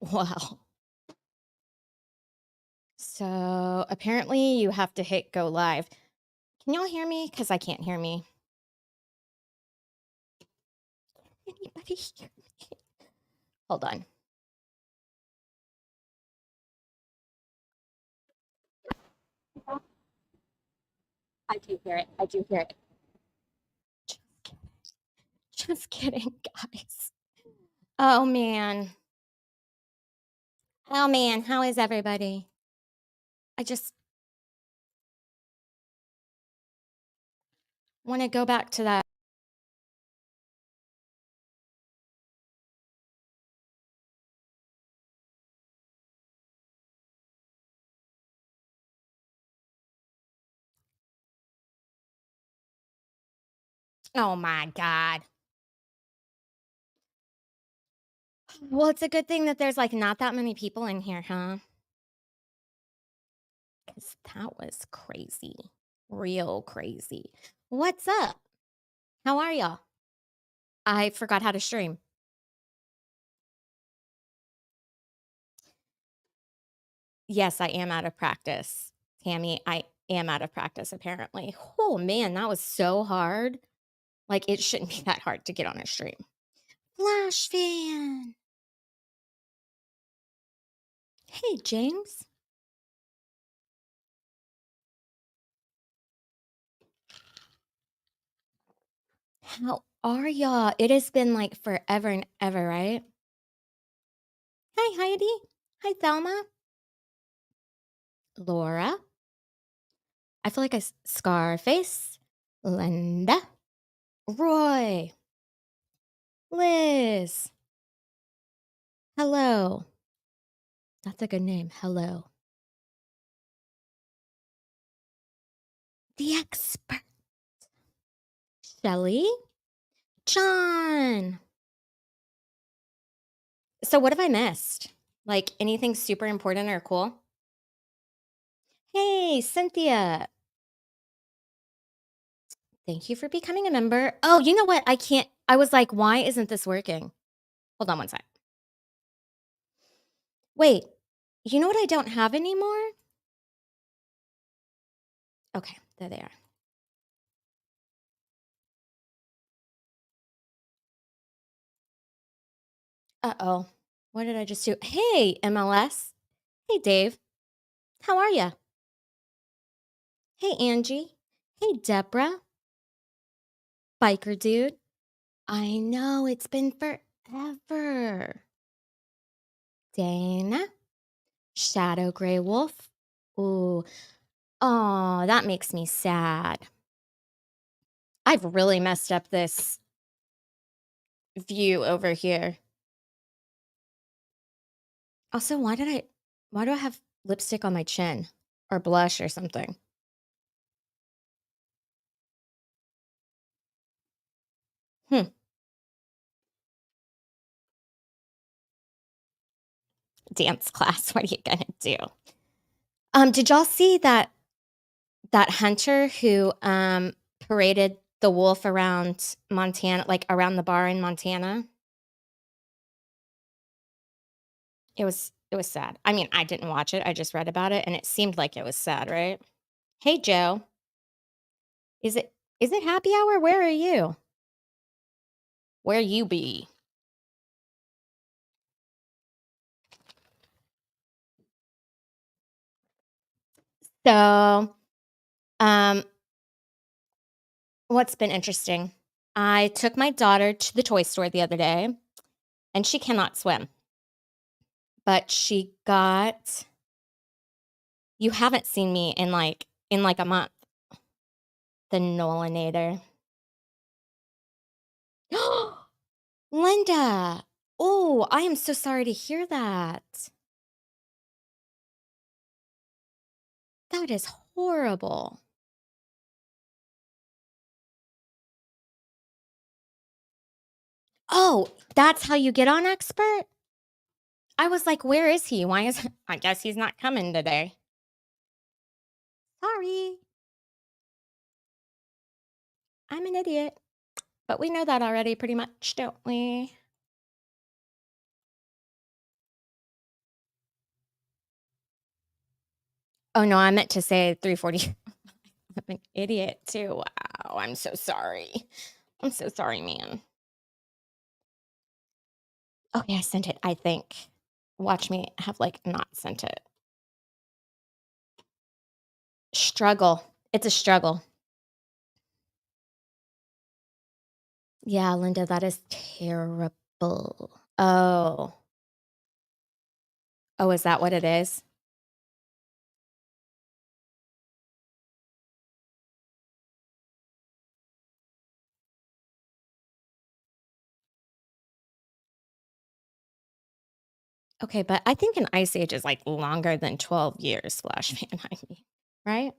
Wow. So apparently you have to hit go live. Can y'all hear me? Because I can't hear me. Anybody hear me? Hold on. I do hear it. I do hear it. Just kidding, guys. Oh man. Oh man. How is everybody? I just want to go back to that. Oh my God. Well, it's a good thing that there's like not that many people in here, huh? Because that was crazy. Real crazy. What's up? How are y'all? I forgot how to stream. Yes, I am out of practice. Tammy, I am out of practice apparently. Oh man, that was so hard. Like it shouldn't be that hard to get on a stream. Flash fan. Hey, James. How are y'all? It has been like forever and ever, right? Hi, Heidi. Hi, Thelma. Laura. I feel like Scarface. Linda. Roy. Liz. Hello. That's a good name. Hello. The expert. Shelly. John. So what have I missed? Like anything super important or cool? Hey, Cynthia. Thank you for becoming a member. Oh, you know what? I was like, why isn't this working? Hold on one sec. Wait, you know what I don't have anymore? Okay, there they are. Uh-oh. What did I just do? Hey, MLS. Hey, Dave. How are ya? Hey, Angie. Hey, Deborah. Biker dude. I know, it's been forever. Dana. Shadow Gray Wolf. Ooh. Oh, that makes me sad. I've really messed up this view over here. Also, why do I have lipstick on my chin or blush or something? Hmm. Dance class. What are you gonna do? Did y'all see that hunter who paraded the wolf around Montana, like around the bar in Montana? It was sad. I mean, I didn't watch it. I just read about it and it seemed like it was sad, right? Hey Joe, is it happy hour? Where are you? Where you be? So, um, what's been interesting? I took my daughter to the toy store the other day, and she cannot swim, but she got you haven't seen me in like a month. The Nolanator. Linda. Oh, I am so sorry to hear that. That is horrible. Oh, that's how you get on expert? I was like, where is he? Why is I guess he's not coming today. Sorry. I'm an idiot. But we know that already pretty much, don't we? Oh, no, I meant to say 3:40. I'm an idiot too. Wow, I'm so sorry. I'm so sorry, man. Okay, I sent it, I think. Watch me have, like, not sent it. Struggle. It's a struggle. Yeah, Linda, that is terrible. Oh. Oh, is that what it is? Okay, but I think an ice age is, like, longer than 12 years, Flashman, I mean, right?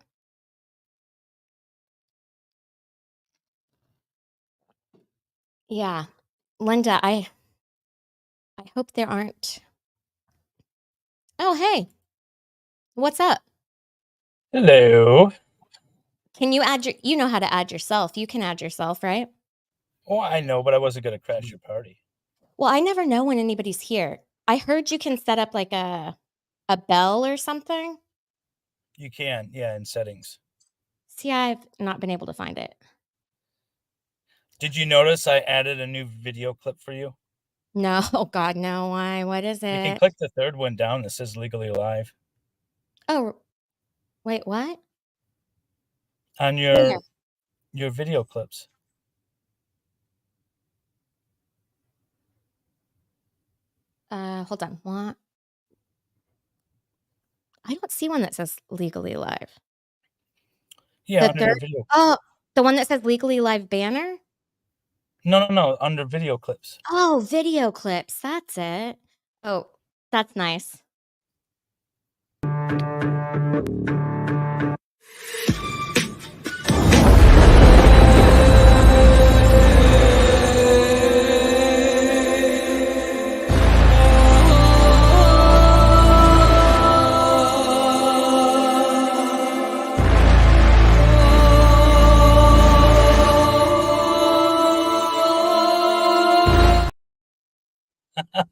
Yeah. Linda, I hope there aren't. Oh, hey, what's up? Hello. Can you add you know how to add yourself. You can add yourself, right? Oh, I know, but I wasn't gonna crash your party. Well, I never know when anybody's here. I heard you can set up, like, a bell or something. You can, yeah, in settings. See, I've not been able to find it. Did you notice I added a new video clip for you? No, oh god, no, why? What is You can it? click the third one down that says legally live Oh, wait, what? on Where? your video clips. Hold on. What? I don't see one that says legally live. Yeah, The under your third video. Oh, the one that says legally live banner? No, under video clips. Oh, video clips, that's it. Oh, that's nice.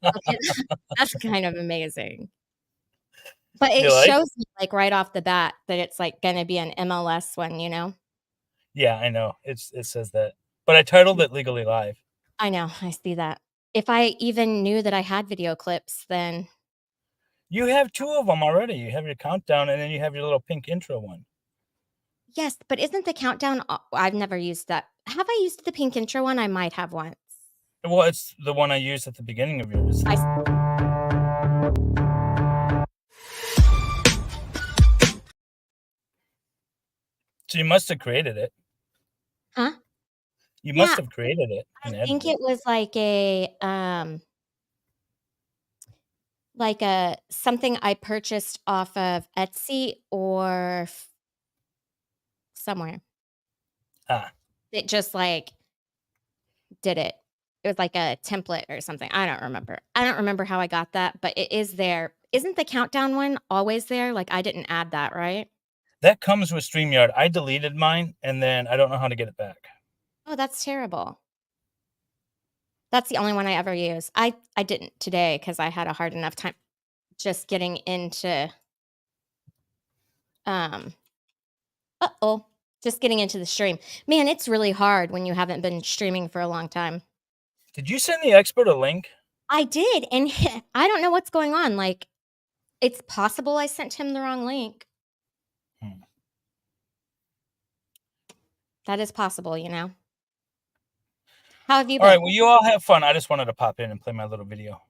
Okay, that's kind of amazing. But it You like? shows me, like, right off the bat that it's, like, gonna be an MLS one, you know? Yeah, I know. It says that. But I titled it legally live. I know, I see that. If I even knew that I had video clips, then You have two of them already. You have your countdown and then you have your little pink intro one. yes, but isn't the countdown I've never used that. Have I used the pink intro one? I might have once. Well, it's the one I used at the beginning of yours. I s So you must have created it. Huh? You must Yeah, have created it I and think edited it. it was like a something I purchased off of Etsy or somewhere. Ah, It just, like, did it. It was like a template or something. I don't remember. I don't remember how I got that, but it is there. Isn't the countdown one always there? Like, I didn't add that, right? that comes with StreamYard. I deleted mine, and then I don't know how to get it back. Oh, that's terrible. That's the only one I ever use. I didn't today because I had a hard enough time just getting into, um uh-oh, just getting into the stream. Man, it's really hard when you haven't been streaming for a long time. Did you send the expert a link? I did, and I don't know what's going on, like, it's possible I sent him the wrong link. Hmm. That is possible, you know? How have you All right, been? well, you all have fun. I just wanted to pop in and play my little video.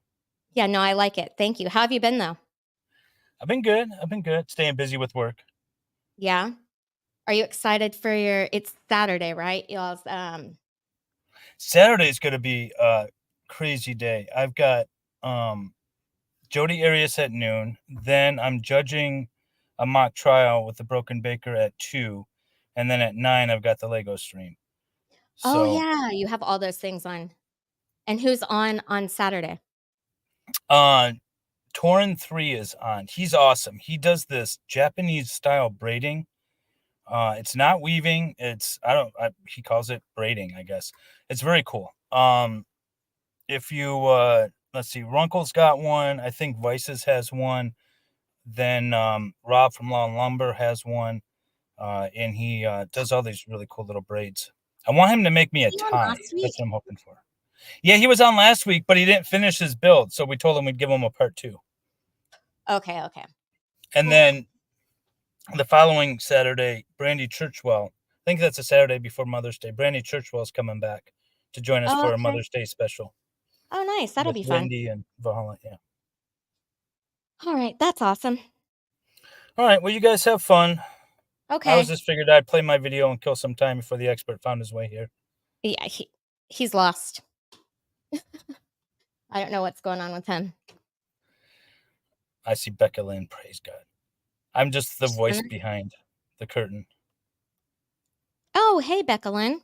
Yeah, no, I like it. Thank you. How have you been, though? I've been good. I've been good. Staying busy with work. Yeah? Are you excited for your it's Saturday, right? Y'all's, Saturday's going to be a crazy day. I've got Jody Arias at noon. Then I'm judging a mock trial with the Broken Baker at 2. And then at 9, I've got the Lego stream. Oh, So, yeah, you have all those things on. And who's on Saturday? uh, Torin 3 is on. He's awesome. He does this Japanese style braiding. It's not weaving. It's he calls it braiding, I guess. It's very cool. If you let's see, Runkle's got one. I think Vices has one. Then Rob from Law and Lumber has one, and he does all these really cool little braids. I want him to make me a Was he on tie. last week? That's what I'm hoping for. Yeah, he was on last week, but he didn't finish his build, so we told him we'd give him a part 2. Okay, okay. And then the following Saturday, Brandy Churchwell, I think that's a Saturday before Mother's Day. Brandy Churchwell's coming back to join us Oh, for a okay. Mother's Day special Oh, nice. That'll with be fun. Wendy and Valhalla. Yeah. All right, that's awesome. All right. Well, you guys have fun. I was Okay. just figured I'd play my video and kill some time before the expert found his way here. Yeah, he's lost. I don't know what's going on with him. I see Becca Lynn. Praise God. I'm just the She's voice in there. behind the curtain. Oh, hey, Becca Lynn.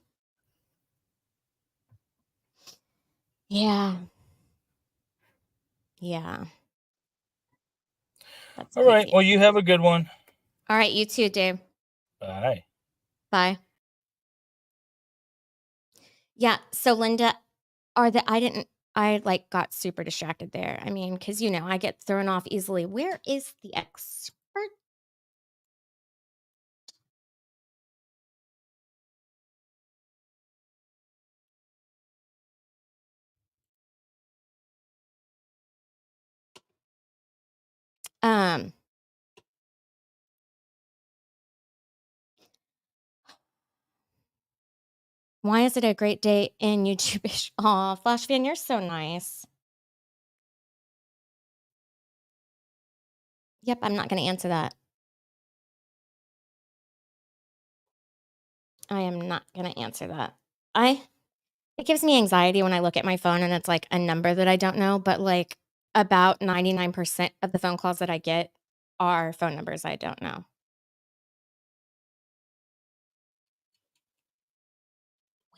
Yeah. Yeah. That's All right. crazy. Well, you have a good one. All right, you too, Dave. Bye. Bye. Yeah, so Linda, I like got super distracted there. I mean, because I get thrown off easily. Where is the expert? Um, why is it a great day in YouTube? Aw, Flash Fan, you're so nice. Yep, I'm not gonna answer that. I am not gonna answer that. I It gives me anxiety when I look at my phone and it's like a number that I don't know, but like about 99% of the phone calls that I get are phone numbers I don't know.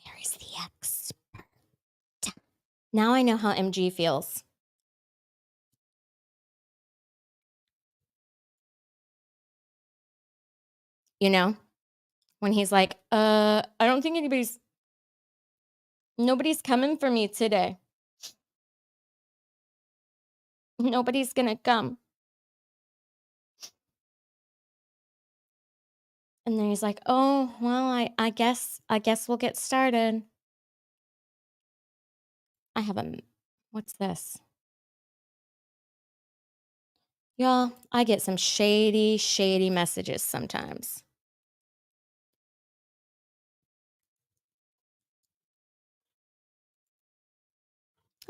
Where is the expert? Now I know how MG feels. You know? When he's like, I don't think nobody's coming for me today. Nobody's gonna come. And then he's like, oh, well, I guess we'll get started. I have what's this? Y'all, I get some shady, shady messages sometimes.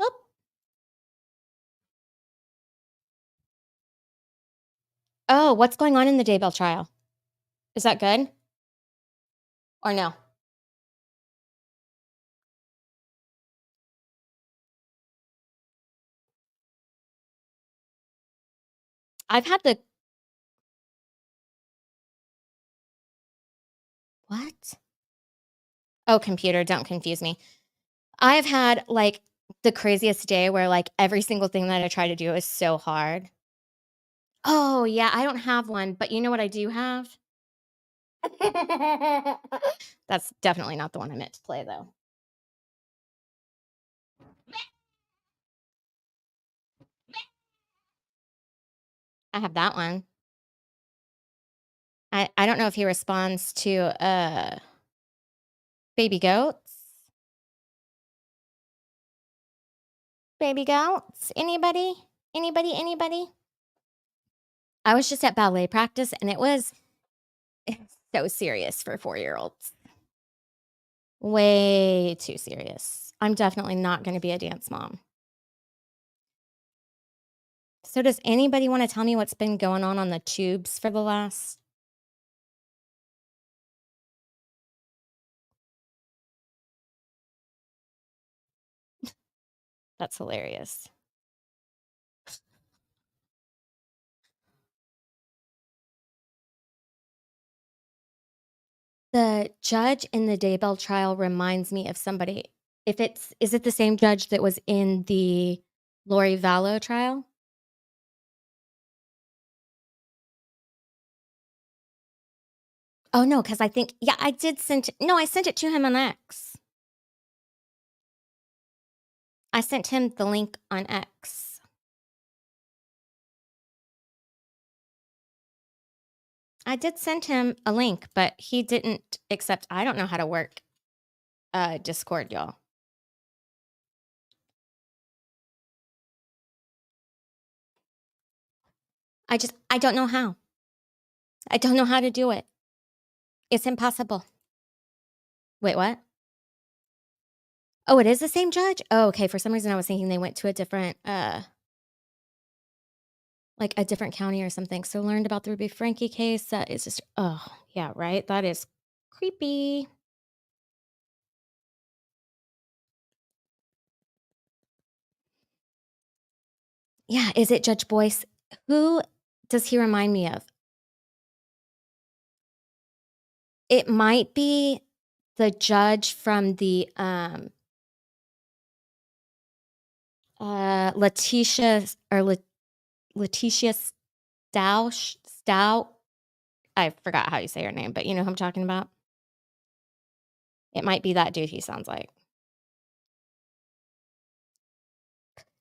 Oh, oh, what's going on in the Daybell trial? Is that good or no? I've had the what? Oh, computer, don't confuse me. I've had like the craziest day where like every single thing that I try to do is so hard. Oh, yeah, I don't have one, but you know what I do have? That's definitely not the one I meant to play, though. I have that one. I don't know if he responds to, baby goats. Baby goats? Anybody? Anybody? Anybody? I was just at ballet practice, and it was so serious for 4-year-olds. Way too serious. I'm definitely not gonna be a dance mom. So does anybody wanna tell me what's been going on the tubes for the last That's hilarious. The judge in the Daybell trial reminds me of somebody. If it's Is it the same judge that was in the Lori Vallow trial? Oh, no, because I think yeah, I did send no, I sent it to him on X. I sent him the link on X. I did send him a link, but he didn't accept. I don't know how to work Discord, y'all. I don't know how. I don't know how to do it. It's impossible. Wait, what? Oh, it is the same judge? Oh, okay. For some reason I was thinking they went to a different like a different county or something. So learned about the Ruby Frankie case. That is just oh, yeah, right? That is creepy. Yeah, is it Judge Boyce? Who does he remind me of? It might be the judge from the Letitia or Letitia Stout. I forgot how you say her name, but you know who I'm talking about? It might be that dude he sounds like.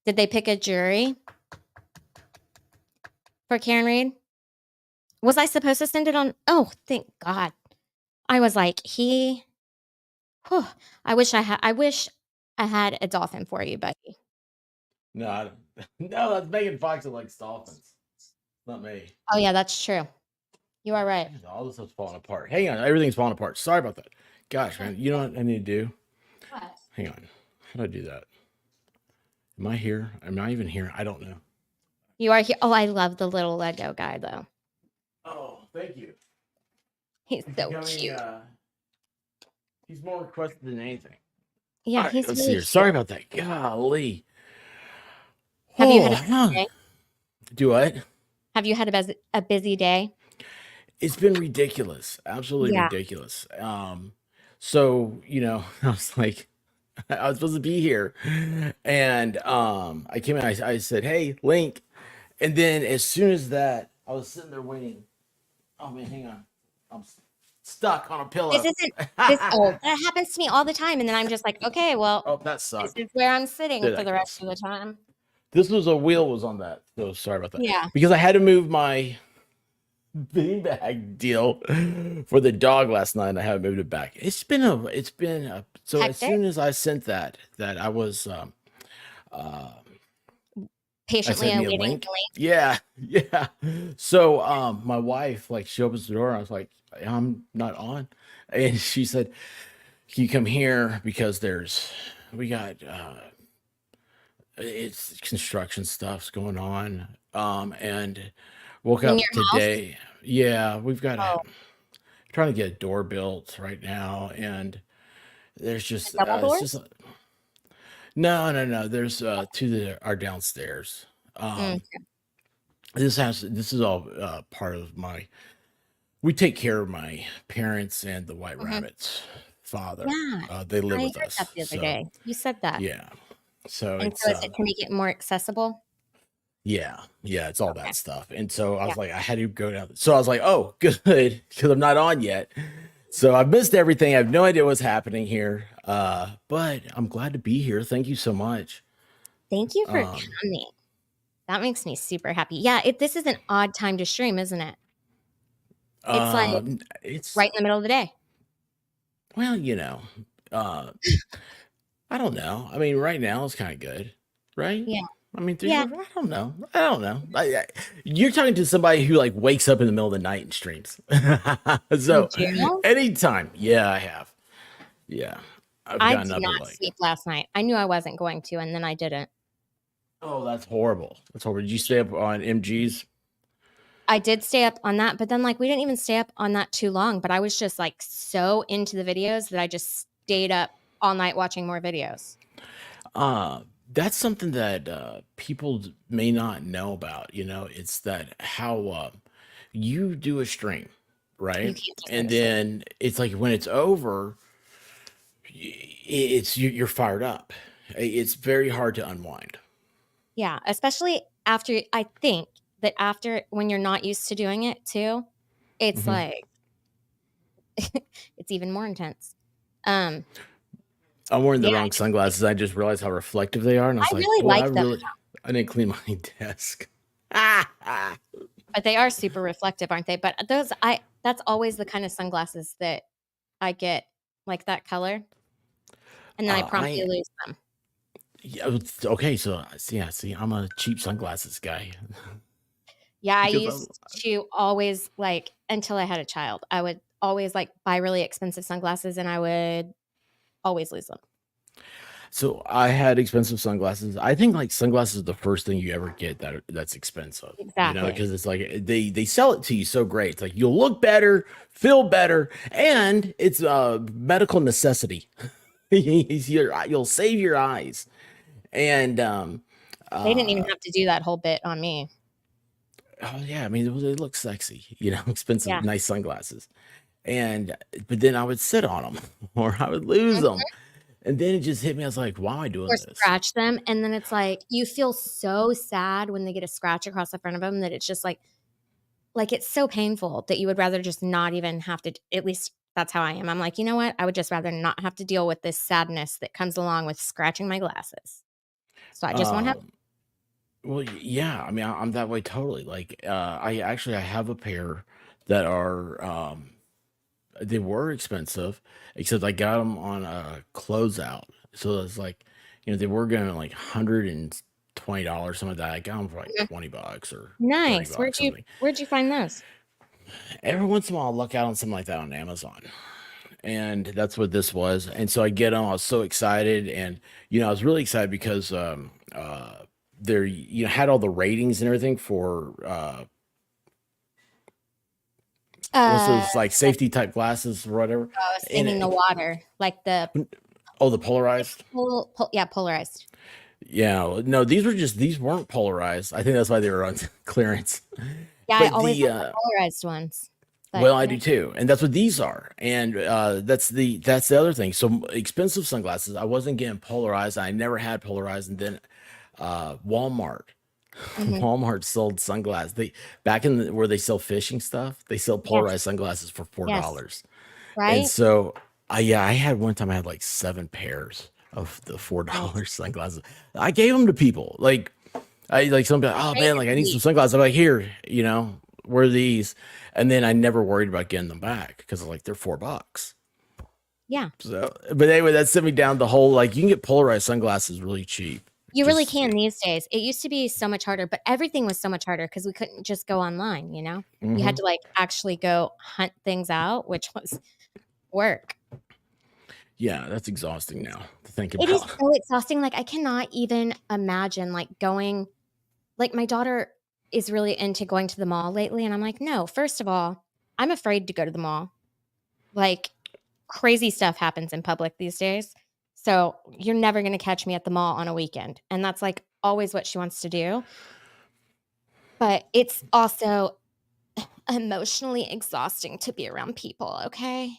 Did they pick a jury for Karen Reed? Was I supposed to send it on? Oh, thank God. I was like, whew, I wish I had a dolphin for you, buddy. No, I don't. No, that's Megan Fox that likes dolphins. Not me. Oh yeah, that's true. You are right. All this stuff's falling apart. Hang on, everything's falling apart. Sorry about that. Gosh, man, you know what I need to do? What? Hang on. How do I do that? Am I here? Am I even here? I don't know. You are here. Oh, I love the little Lego guy though. Oh, thank you. He's so cute. He's more requested than anything. Yeah, Right, he's let's really see here. cute. Sorry about that. Golly. Have you had a busy day? Do what? Have you had a busy day? It's been ridiculous. Absolutely Yeah. ridiculous. So, I was like, I was supposed to be here. And I came in, I said, hey, Link. And then as soon as that, I was sitting there waiting. Oh man, hang on. I'm stuck on a pillow. This isn't this old. That happens to me all the time. And then I'm just like, okay, well, Oh, that this sucked. is where I'm sitting There for that the rest goes. of the time. This was a wheel was on that. So sorry about that. Yeah. Because I had to move my beanbag deal for the dog last night and I haven't moved it back. So as Hectic. soon as I sent that I was I Patiently sent me a awaiting link. the link. Yeah, yeah. So my wife, like, she opens the door and I was like, I'm not on. And she said, can you come here because we got it's construction stuff's going on. And woke In up your house? today. Yeah, we've got Oh, trying to get a door built right now, and there's the just double it's just doors? no. There's two that are downstairs. Mm, This is all part of my. We take care of my parents and the White mhm. Rabbit's father. Yeah, They live I with heard that us, the other so day. You said that. yeah. So And it's so is it to make it more accessible? yeah, it's all Okay. that stuff. And so I Yeah. was like, I had to go down. So I was like, oh, good, because I'm not on yet. So I've missed everything. I have no idea what's happening here. But I'm glad to be here. Thank you so much. Thank you for Um, coming. That makes me super happy. Yeah, this is an odd time to stream, isn't it? It's like it's right in the middle of the day. well, uh, I don't know. I mean, right now it's kind of good, right? Yeah. I mean, Yeah. I don't know. I don't know. You're talking to somebody who like wakes up in the middle of the night and streams. You So do? anytime, yeah, I have. Yeah, I've I gotten did up at not like, sleep last night. I knew I wasn't going to, and then I didn't. oh, that's horrible. That's horrible. Did you stay up on MGs? I did stay up on that, but then like we didn't even stay up on that too long, but I was just like so into the videos that I just stayed up all night watching more videos. Uh, that's something that people may not know about. It's that how you do a stream, You right? can't just go And to sleep. then it's like when it's over, you're fired up. It's very hard to unwind. Yeah, especially after I think that after when you're not used to doing it too, it's Hmm. like it's even more intense. Um, I'm wearing the yeah, wrong sunglasses. I just realized how reflective they are, and I I was like, really boy, like them. I didn't clean my desk. But they are super reflective, aren't they? But that's always the kind of sunglasses that I get, like that color, and then I promptly I lose them. Yeah, okay, so see, I'm a cheap sunglasses guy Yeah, I because I'm used to always, like until I had a child, I would always, like, buy really expensive sunglasses, and I would always lose them. so I had expensive sunglasses. I think like sunglasses is the first thing you ever get that's expensive, Exactly. because it's like they sell it to you so great. It's like you'll look better, feel better, and it's a medical necessity. You'll save your eyes. And They didn't even uh have to do that whole bit on me. oh yeah, I mean it looks sexy, Yeah. expensive, nice sunglasses. And but then I would sit on them or I would lose Mhm. them. And then it just hit me. I was like, why am I doing Or this? scratch them, and then it's like, you feel so sad when they get a scratch across the front of them that it's just like, it's so painful that you would rather just not even have to at least that's how I am. I'm like, "You know what? I would just rather not have to deal with this sadness that comes along with scratching my glasses. So I just won't have." Um, well, yeah, I mean, I'm that way totally. Like, I have a pair that are, they were expensive, except I got them on a closeout. So it's like, they were going like $120, something like that. I got them for like Mhm. $20 or 30 Nice. bucks, something. Where'd you find those? Every once in a while, I'll look out on something like that on Amazon. And that's what this was. And so I get them. I was so excited, and I was really excited because they're had all the ratings and everything for what's Uh, those like like, safety type glasses or whatever. And staining the water, like the oh, the polarized. yeah, polarized. Yeah, no, these weren't polarized. I think that's why they were on clearance. Yeah, I But always like the polarized ones, but well, I yeah. do too, and that's what these are, and that's the other thing. So expensive sunglasses. I wasn't getting polarized. I never had polarized, and then Walmart. Mhm. Walmart sold sunglasses. They back in where they sell fishing stuff. They sell Yes, polarized sunglasses for four yes, dollars. And right? so, I had one time I had like 7 pairs of the four Nice. dollars sunglasses. I gave them to people. Like I like somebody. Oh Trade man, or like I need some delete. sunglasses. I'm like, here, where are these? And then I never worried about getting them back because like they're $4. Yeah. So, but anyway, that sent me down the whole like you can get polarized sunglasses really cheap. You really Just can these days. It used to be so much harder, but everything was so much harder because we couldn't just go online, you know? You had mhm. to, like, actually go hunt things out, which was work. Yeah, that's exhausting now to think It is about. so exhausting, like, I cannot even imagine, like, going like, my daughter is really into going to the mall lately, and I'm like, "No, first of all, I'm afraid to go to the mall." Like, crazy stuff happens in public these days, so you're never gonna catch me at the mall on a weekend, and that's, like, always what she wants to do, but it's also emotionally exhausting to be around people, okay?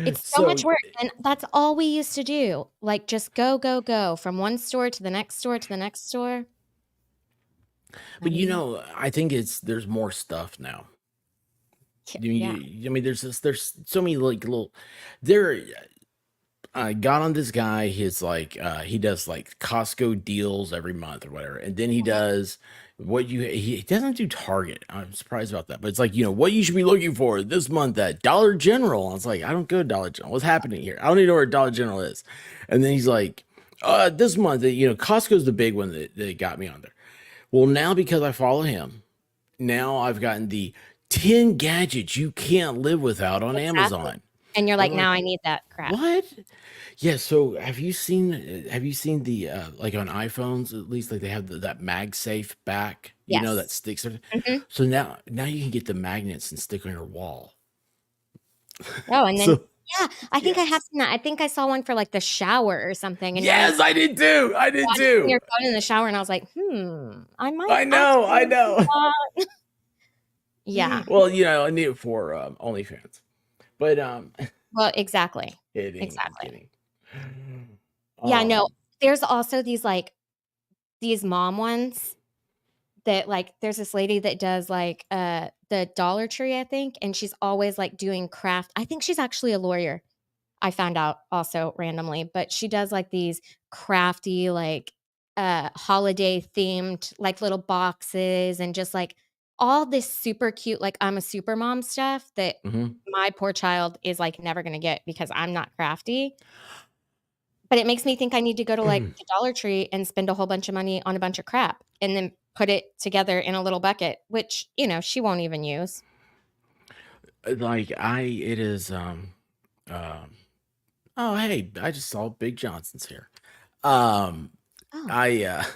It's so So much work, and that's all we used to do, like, just go, go, go from one store to the next store to the next store. I but mean, I think there's more stuff now. yeah. I mean, there's so many like little there. I got on this guy. He's like he does like Costco deals every month or whatever, and then he Mhm. does he doesn't do Target. I'm surprised about that, but it's like what you should be looking for this month at Dollar General. I was like, I don't go to Dollar General. What's happening here? I don't even know where Dollar General is. And then he's like, this month, Costco's the big one that got me on there. Well, now because I follow him, now I've gotten the 10 gadgets you can't live without on Exactly. Amazon. And you're I'm like, like, "Now I need that crap." what? Yeah, so have you seen the like on iPhones at least like they have that MagSafe back, that Yes. sticks Mhm. so now you can get the magnets and stick on your wall. Oh, and then So yeah, I think yeah. I have seen that. I think I saw one for, like, the shower or something, and now you Yes, I did too. I did watch it on too. your phone in the shower, and I was like, I might I know, I actually do know. that." Yeah. Well, I need it for OnlyFans. But Well, exactly. kidding, I'm Exactly. kidding. Yeah, no, Um there's also these mom ones that, like there's this lady that does, like, the Dollar Tree, I think, and she's always, like, doing craft I think she's actually a lawyer, I found out also randomly, but she does, like, these crafty, like, holiday themed, like, little boxes and just, like, all this super cute, like, I'm a super mom stuff that Mhm. my poor child is, like, never gonna get because I'm not crafty. But it makes me think I need to go to, like, the Dollar Tree and spend a whole bunch of money on a bunch of crap and then put it together in a little bucket, which, she won't even use. Like, it is, um oh, hey, I just saw Big Johnson's here. Um, Oh. I,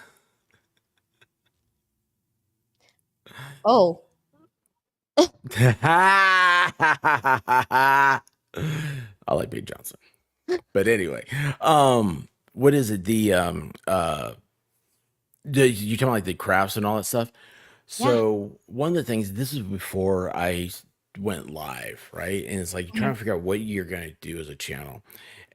Oh. I like Big Johnson. But anyway, what is it? You talking like the crafts and all that stuff? Yeah. So one of the things, this is before went live, right? And it's like you're trying Mhm. to figure out what you're gonna do as a channel.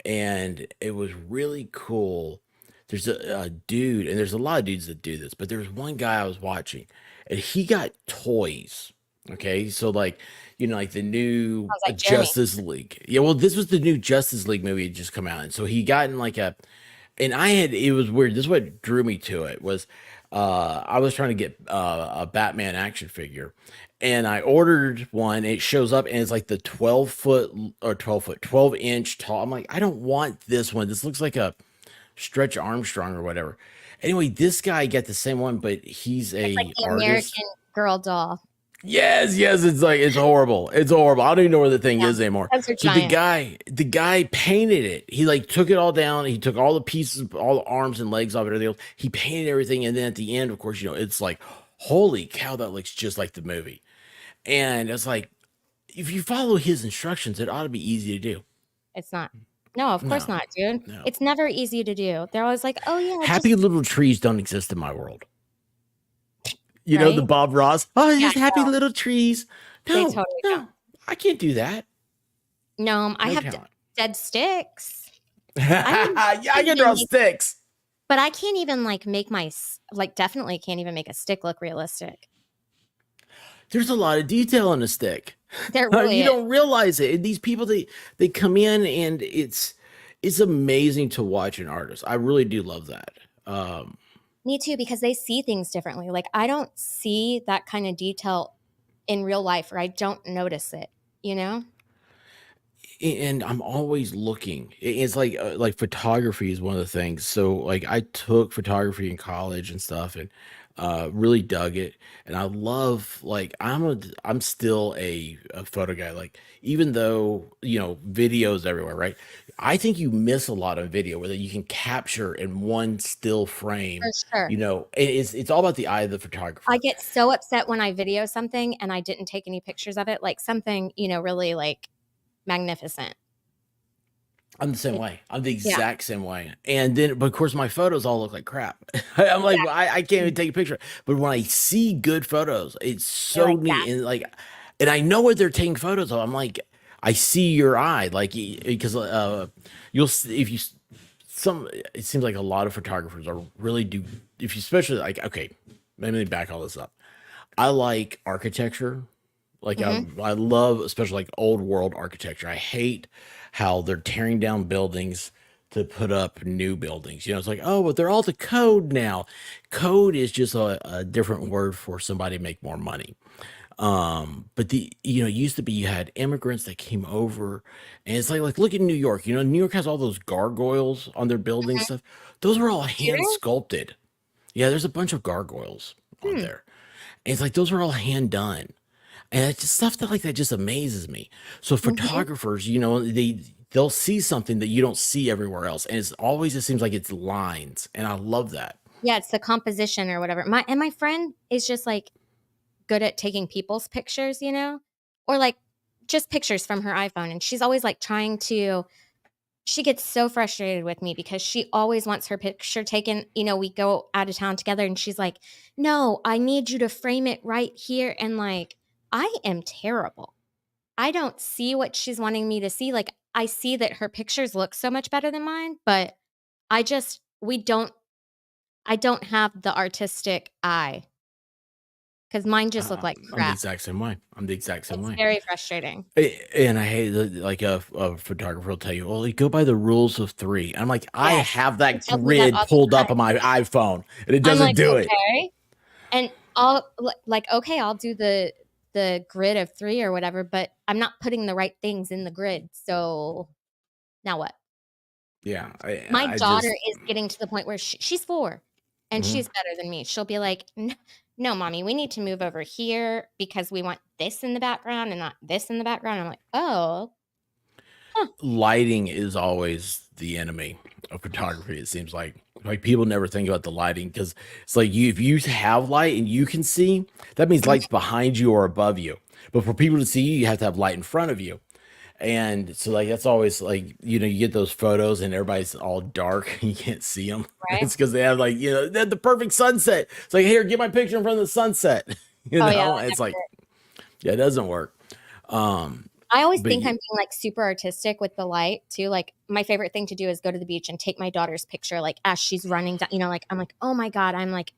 And it was really cool. There's a dude, and there's a lot of dudes that do this, but there's one guy I was watching, and he got toys. Okay, so like like the new Sounds like Jeremy. Justice League. Yeah, well, this was the new Justice League movie had just come out, and so he got in like and it was weird. This is what drew me to it was, I was trying to get a Batman action figure, and I ordered one. It shows up and it's like the 12-foot or 12-inch tall. I'm like, I don't want this one. This looks like a Stretch Armstrong or whatever. Anyway, this guy got the same one, but he's It's like a the artist. American Girl doll. Yes, it's like it's horrible. It's horrible. I don't even know where the thing Yeah. is anymore. Those are So the giant. guy painted it. He like took it all down. He took all the pieces, all the arms and legs off it, everything else. He painted everything, and then at the end, of course, it's like, holy cow, that looks just like the movie. And it's like, if you follow his instructions, it ought to be easy to do. It's not. No, of course No, not, dude. no. It's never easy to do. They're always like, "Oh, yeah, Happy just" little trees don't exist in my world. You know the right? Bob Ross. Oh, it's Yeah, just happy little trees. they No, totally don't. no, I can't do that. No, I No have talent. dead sticks. I don't Yeah, I can't can even draw make sticks. but I can't even, like, make definitely can't even make a stick look realistic. There's a lot of detail in a stick. There really You is. don't realize it. And these people, they come in and it's amazing to watch an artist. I really do love that. Um, Me too, because they see things differently. Like, I don't see that kind of detail in real life, or I don't notice it, you know? and I'm always looking. It's like photography is one of the things. So like I took photography in college and stuff, and really dug it. And I love like I'm still a photo guy. Like even though videos everywhere, right? I think you miss a lot of video where you can capture in one still For frame. sure. It's all about the eye of the I photographer. get so upset when I video something and I didn't take any pictures of it, like something, really, like, magnificent. I'm the same It way. I'm the Yeah, exact same way. And then, but of course, my photos all look like crap. I'm like, well, exactly. I can't even take a picture. But when I see good photos, it's You're so like, neat. "That's" And I know what they're taking photos of. I'm like, I see your eye, like, because you'll see if you it seems like a lot of photographers are really do, if you especially like, okay, let me back all this up. I like architecture. Like Mhm. I love especially like old world architecture. I hate how they're tearing down buildings to put up new buildings. It's like, oh, but they're all to code now. Code is just a different word for somebody to make more money. But it used to be you had immigrants that came over, and it's like look at New York. New York has all those gargoyles on their building Mhm. stuff. Those are all Do hand they? sculpted. Yeah, there's a bunch of gargoyles on Hmm. there. And it's like those are all hand done. And it's just stuff that like that just amazes me. So Mhm. photographers, they'll see something that you don't see everywhere else. And it seems like it's lines. And I love that. Yeah, it's the composition or whatever. My friend is just, like, good at taking people's pictures, or, like, just pictures from her iPhone, and she's always, like, trying to she gets so frustrated with me because she always wants her picture taken. We go out of town together and she's like, "No, I need you to frame it right here." And, like, I am terrible. I don't see what she's wanting me to see. Like, I see that her pictures look so much better than mine, but I just, we don't, I don't have the artistic eye. because mine just look like I'm the crap. exact same way. I'm the exact same It's way. very frustrating. And I hate like a photographer will tell you, "Well, you go by the rules of 3." I'm like, I Yes, have he that tells me that grid all pulled the up time. on my iPhone, and it I'm doesn't like, do it. "Okay." And I'll like, "Okay, I'll do the grid of 3 or whatever, but I'm not putting the right things in the grid, so now what?" Yeah, My I daughter just is getting to the point where she's 4, and mhm. she's better than me. She'll be like, No, mommy, we need to move over here because we want this in the background and not this in the background." I'm like, "Oh, huh, Lighting is always the enemy of photography. It seems like people never think about the lighting because it's like if you have light and you can see, that means mhm, light's behind you or above you. But for people to see you, you have to have light in front of you. And so like that's always like you get those photos and everybody's all dark and you can't see them. right?" It's because they have like they had the perfect sunset. It's like here, get my picture in front of the sunset. Oh, yeah, It's like yeah, it doesn't work. Um, I always but think I'm being, like, super artistic with the light too, like, my favorite thing to do is go to the beach and take my daughter's picture, like, as she's running down, like, I'm like, "Oh my god," I'm, like,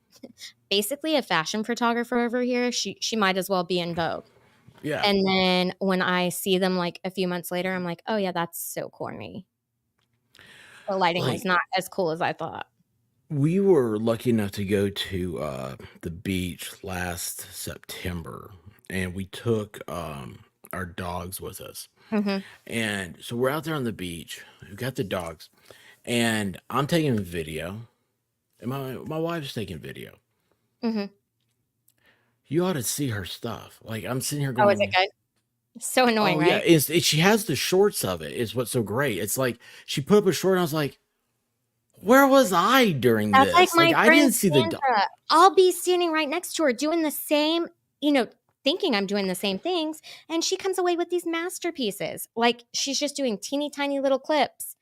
basically a fashion photographer over here. She might as well be in Vogue. yeah, And then when I see them, like, a few months later, I'm like, "Oh, yeah, that's so corny." The lighting was like not as cool as I thought. we were lucky enough to go to the beach last September, and we took our dogs with us. Mhm, And so we're out there on the beach. We've got the dogs, and I'm taking video, and my wife's taking video. mhm. You ought to see her stuff. Like I'm sitting here Oh, is it going, good? So annoying, "Oh yeah," right? she has the shorts of it. Is what's so great. It's like she put up a short, and I was like, "Where was I during That's like this? Like my I friend didn't see the dog." Sandra. I'll be standing right next to her doing the same, you know, thinking I'm doing the same things, and she comes away with these masterpieces. Like, she's just doing teeny tiny little clips,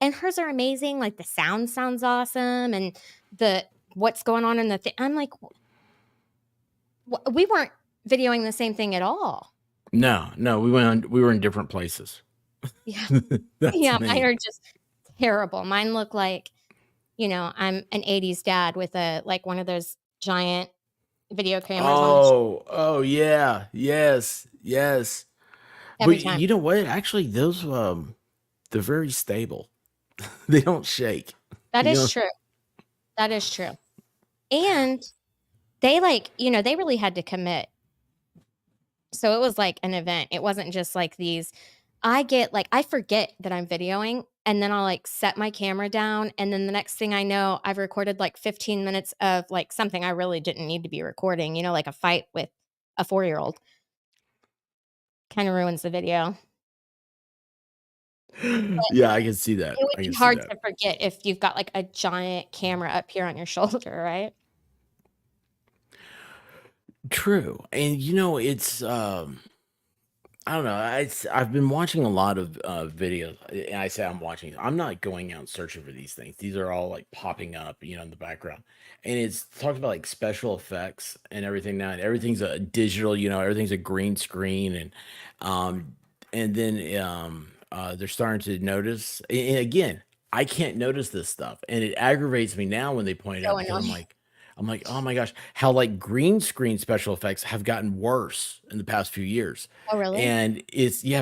and hers are amazing, like, the sound sounds awesome, and the what's going on in the thing. I'm like, we weren't videoing the same thing at all." No, no, we were in different places. Yeah. That's Yeah, mine me. are just terrible. Mine look like, I'm an '80s dad with like, one of those giant video cameras on his Oh, yeah. Yes, yes. every But time. you know what? Actually, those they're very stable. They don't shake. That You is know? true. That is true. And they, like, they really had to commit. So it was like an event. It wasn't just like these I forget that I'm videoing, and then I'll, like, set my camera down, and then the next thing I know, I've recorded, like, 15 minutes of, like, something I really didn't need to be recording, like a fight with a 4-year-old. Kinda ruins the video. But Yeah, I can see that. it would I can be see hard that. to forget if you've got, like, a giant camera up here on your shoulder, right? True. And it's I don't know. I've been watching a lot of videos, and I say I'm watching. I'm not going out searching for these things. These are all like popping up, in the background, and it's talked about like special effects and everything now. And everything's a digital, everything's a green screen, um, and then they're starting to notice. And again, I can't notice this stuff, and it aggravates me now when they point it So out because annoying. I'm like, oh my gosh, how like green screen special effects have gotten worse in the past few years. Oh, really? And it's yeah,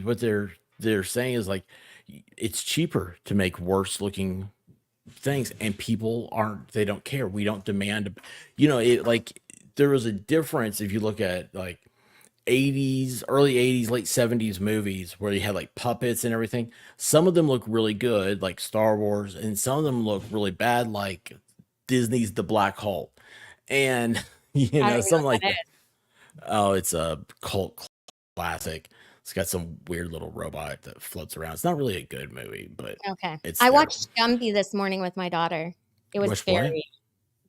what they're saying is like it's cheaper to make worse looking things, and people aren't they don't care. We don't demand, it like there was a difference if you look at like 80s, early 80s, late 70s movies where you had like puppets and everything. Some of them look really good, like Star Wars, and some of them look really bad, like Disney's The Black Hole. And I don't even know something what like that that. is. Oh, it's a cult classic. It's got some weird little robot that floats around. It's not really a good movie, but Okay. it's I there. watched Gumby this morning with my daughter. It was Which what? very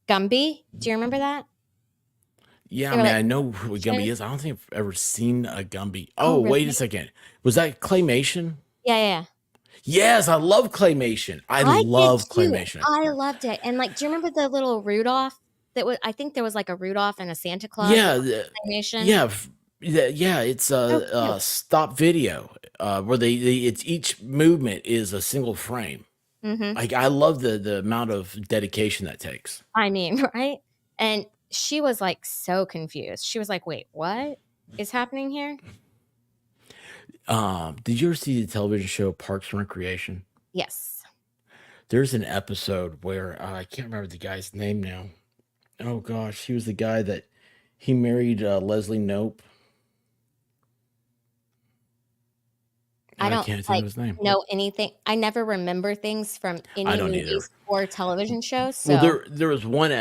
Gumby? Do you remember that? Yeah, I They were mean, like I know what Gumby animation. is. I don't think I've ever seen a Gumby. Oh, Oh, wait a really? second. Was that claymation? Yeah, yeah, yeah. Yes, I love claymation. I I did love too. claymation. I loved it. And, like, do you remember the little Rudolph I think there was, like, a Rudolph and a Santa Claus that Yeah, were animation? yeah, yeah. It's So a, cute. stop video where it's each movement is a single frame. Mhm. Like I love the amount of dedication that takes. I mean, right? And she was like so confused. She was like, "Wait, what is happening here?" Did you ever see the television show Parks and Recreation? Yes. There's an episode where I can't remember the guy's name now. Oh gosh, he was the guy that he married Leslie Nope. I I don't can't think like of his name. know anything. I never remember things from I any don't either. movies or television shows. Well, So there was one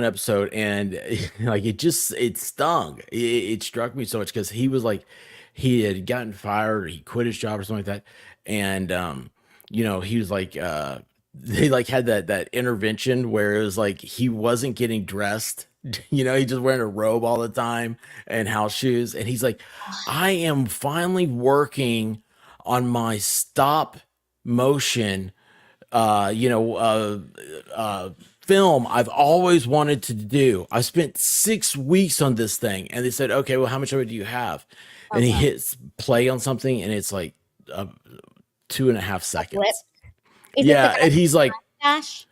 episode, and like it stung. It struck me so much because he was like he had gotten fired, or he quit his job or something like that, and he was like they like had that intervention where it was like he wasn't getting dressed. He just wearing a robe all the time and house shoes, and he's like, I am finally working on my stop motion uh, you know, uh, film I've always wanted to do. I spent 6 weeks on this thing, and they said, "Okay, well, how much of it do you have?" oh And he god, hits play on something, and it's like uh, 2.5 flip. seconds. Is it the Yeah, guy and he's like, Dash?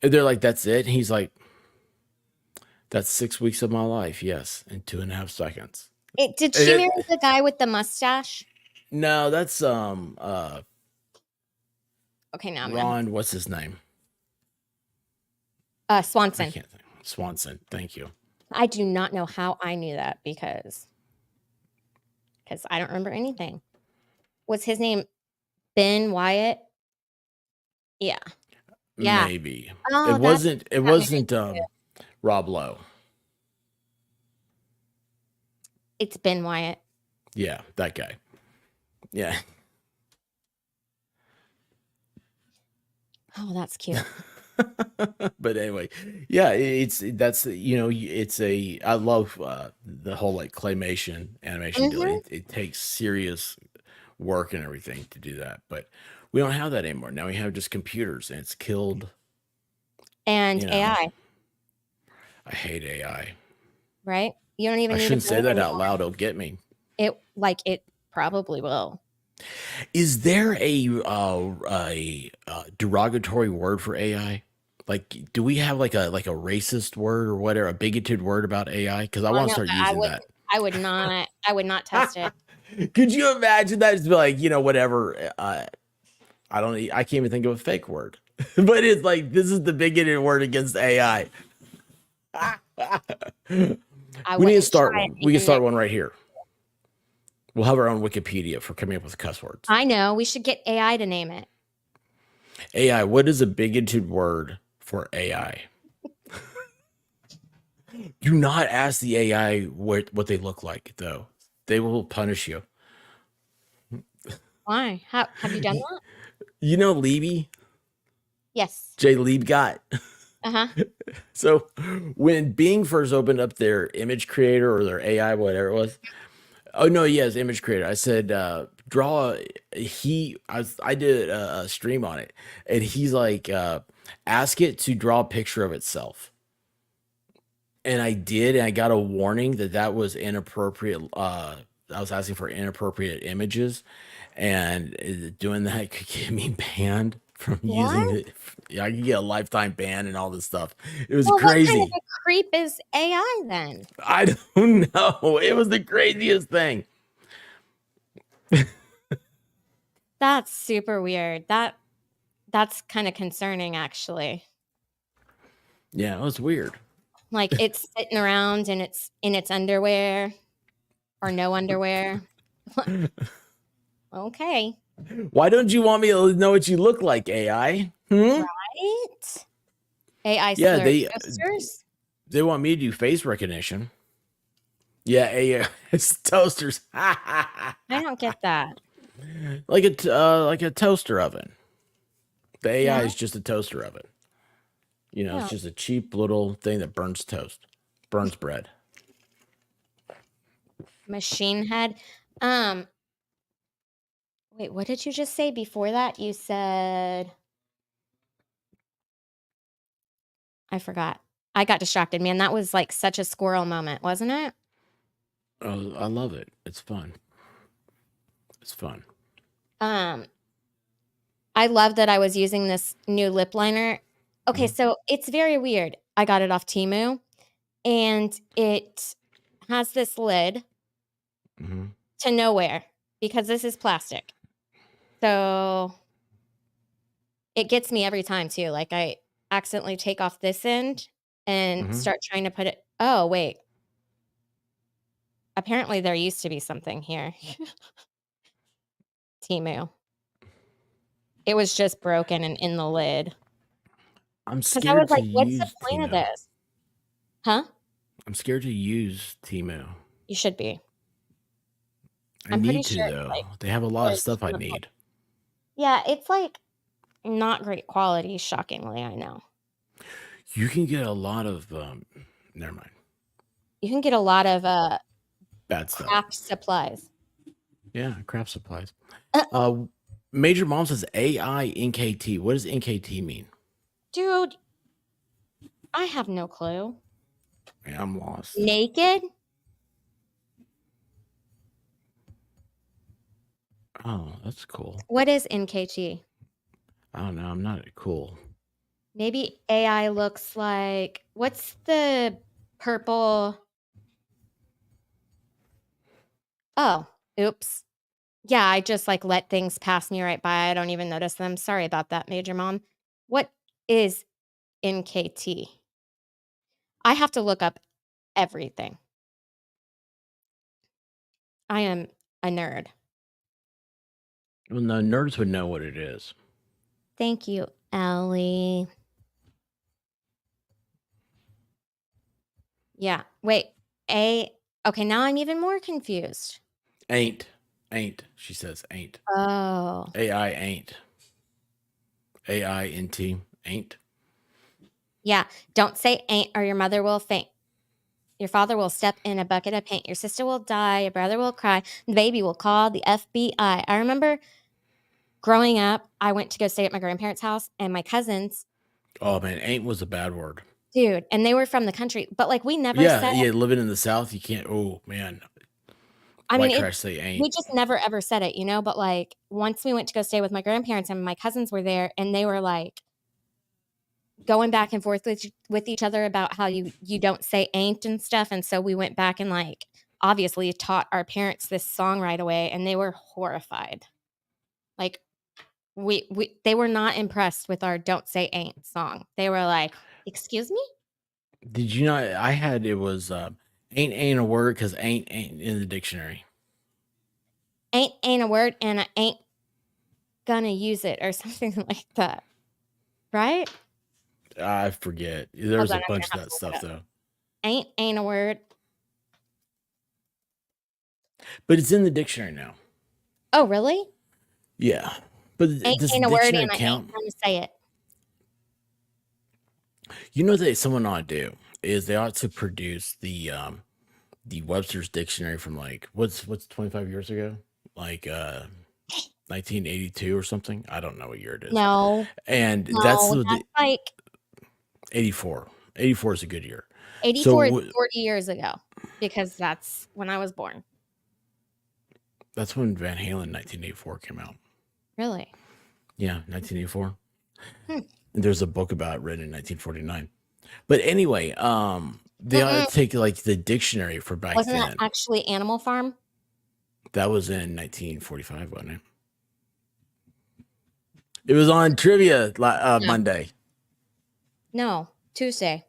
and they're like, "That's it." And he's like, "That's 6 weeks of my life, yes, in 2.5 seconds." Did And she marry the guy with the mustache? no, that's Okay, now I'm gonna Ron. What's his name? I Swanson. can't think. Swanson. Thank you. I do not know how I knew that because I don't remember anything. Was his name Ben Wyatt? Yeah. Yeah. Maybe Oh, it wasn't. It that makes wasn't Rob Lowe. it's Ben Wyatt. Yeah, that guy. Yeah. Oh, that's cute. But anyway, yeah, I love the whole like claymation animation deal. Mhm. It takes serious work and everything to do that, but we don't have that anymore. Now we have just computers, and it's killed. And You know, AI, I hate AI. right? You don't even I need a shouldn't say brain that out anymore. loud. It'll get me. It probably will. Is there a derogatory word for AI? Like, do we have like a racist word or whatever, a bigoted word about AI? Because I Oh want to no, start but using that. I would not test it. Could you imagine that? It's like, whatever. I can't even think of a fake word, but it's like this is the bigoted word against AI. I We need to wouldn't start try it one. We can even start one right here. We'll have our own Wikipedia for coming up with cuss words. I know. We should get AI to name it. AI, what is a bigoted word for AI? Do not ask the AI what they look like, though. They will punish you. Why? How have you done that? You know Libby? Yes. Jay Liebgott? Uh-huh. So when Bing first opened up their image creator or their AI, whatever it was, oh no, yes, image creator. I said, draw. I did a stream on it, and he's like, ask it to draw a picture of itself, and I did, and I got a warning that was inappropriate. I was asking for inappropriate images, and doing that could get me banned from using What? it. Yeah, I could get a lifetime ban and all this stuff. It was Well, what kind of crazy. a creep is AI then? I don't know. It was the craziest thing. That's super weird. That's kind of concerning actually. Yeah, it was weird. Like it's sitting around and it's in its underwear or no underwear. Okay. Why don't you want me to know what you look like, AI? Right? AI Yeah, slur toasters? they want me to do face recognition. Yeah, AI it's toasters. I don't get that. Like a toaster oven. The AI Yeah. is just a toaster oven. Yeah. It's just a cheap little thing that burns toast, burns bread. Machine head. Wait, what did you just say before that? You said I forgot. I got distracted, man. That was like such a squirrel moment, wasn't it? Oh, I love it. It's fun. It's fun. I love that I was using this new lip liner. Okay, Mhm. so it's very weird. I got it off Temu and it has this lid Mm-hmm. to nowhere because this is plastic. So it gets me every time too. Like I accidentally take off this end and Mm-hmm. start trying to put it. Oh, wait. Apparently there used to be something here. Temu. It was just broken and in the lid. I'm Because I was scared to like, what's the use point of Temu. this? Huh? I'm scared to use Temu. You should be. I I'm pretty need to sure it's though. like They have a lot of very stuff I chemical. need. Yeah, it's like not great quality, shockingly, I know. You can get a lot of never mind. You can get a lot of Bad stuff. craft supplies. Yeah, craft supplies. Major Mom says AI NKT. What does NKT mean? Dude, I have no clue. Man, I'm lost. Naked? Oh, that's cool. What is NKT? I don't know. I'm not cool. Maybe AI looks like what's the purple? Oh, oops. Yeah, I just like let things pass me right by. I don't even notice them. Sorry about that, Major Mom. What is NKT? I have to look up everything. I am a nerd. Well, no, nerds would know what it is. Thank you, Ellie. Yeah. Wait. Okay, now I'm even more confused. Ain't. She says ain't. Oh. AI ain't. AINT ain't. Yeah. Don't say ain't or your mother will faint. Your father will step in a bucket of paint. Your sister will die. Your brother will cry. The baby will call the FBI. I remember growing up, I went to go stay at my grandparents' house, and my cousins, Oh man, ain't was a bad word. dude, and they were from the country, but like we never Yeah, said, yeah. Living in the South, you can't. Oh man, I white mean, trash say we ain't. just never ever said it, but like once we went to go stay with my grandparents and my cousins were there and they were like going back and forth with each other about how you don't say ain't and stuff. And so we went back and like obviously taught our parents this song right away and they were horrified. Like they were not impressed with our don't say ain't song. They were like, excuse me? Did you not? I had it was ain't a word because ain't in the dictionary. Ain't a word and I ain't gonna use it or something like that. Right? I forget. There's Hold on, a I'm gonna bunch of have that to look stuff it up. though. Ain't a word. But it's in the dictionary now. Oh, really? Yeah. But does Ain't the a word dictionary and I ain't count? gonna say it. You know that someone ought to do is they ought to produce the Webster's dictionary from like what's 25 years ago? Like 1982 or something. I don't know what year it is. No, And that's the that's like 84. 84 is a good year. 84 is 40 years ago because that's when I was born. That's when Van Halen 1984 came out. Really? Yeah, 1984. And there's a book about it written in 1949. But anyway, they ought to take like the dictionary for back Wasn't then. that actually Animal Farm? That was in 1945, wasn't it? It was on trivia Monday. No, Tuesday.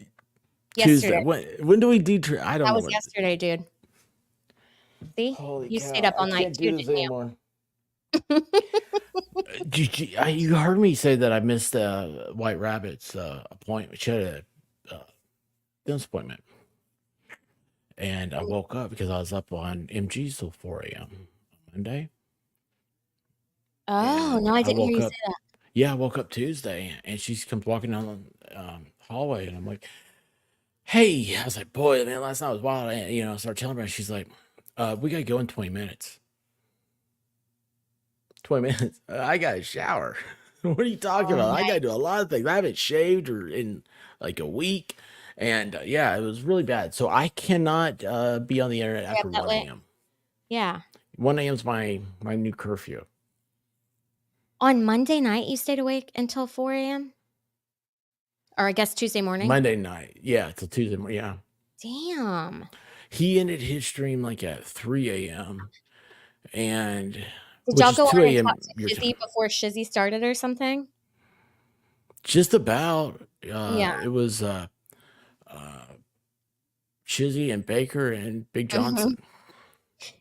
Tuesday. Yesterday. When do we do? I don't That know. was yesterday, dude. See? Holy You cow, stayed up all I night can't too, do this didn't anymore. You heard me say that I missed White Rabbit's appointment. She had a dentist appointment. And I woke up because I was up on MG till 4 a.m. Monday. Oh, And no, I I didn't hear woke you up. say that. Yeah, I woke up Tuesday and she comes walking down the hallway and I'm like, hey, I was like, boy, man, last night was wild. And, I started telling her, and she's like, we got to go in 20 minutes. 20 minutes? I got to shower. What are you talking about? I got to do a lot of things. I haven't shaved in like a week. And yeah, it was really bad. So I cannot be on the internet after 1 a.m. Yeah. 1 a.m. is my new curfew. On Monday night, you stayed awake until 4 a.m.? Or I guess Tuesday morning? Monday night. Yeah, till Tuesday morning. Yeah. Damn. He ended his stream like at 3 a.m. and Did which y'all is go 2 on and a.m. talk to your Shizzy time. before Shizzy started or something? Just about. Yeah. It was Chizzy and Baker and Big Mhm. Johnson.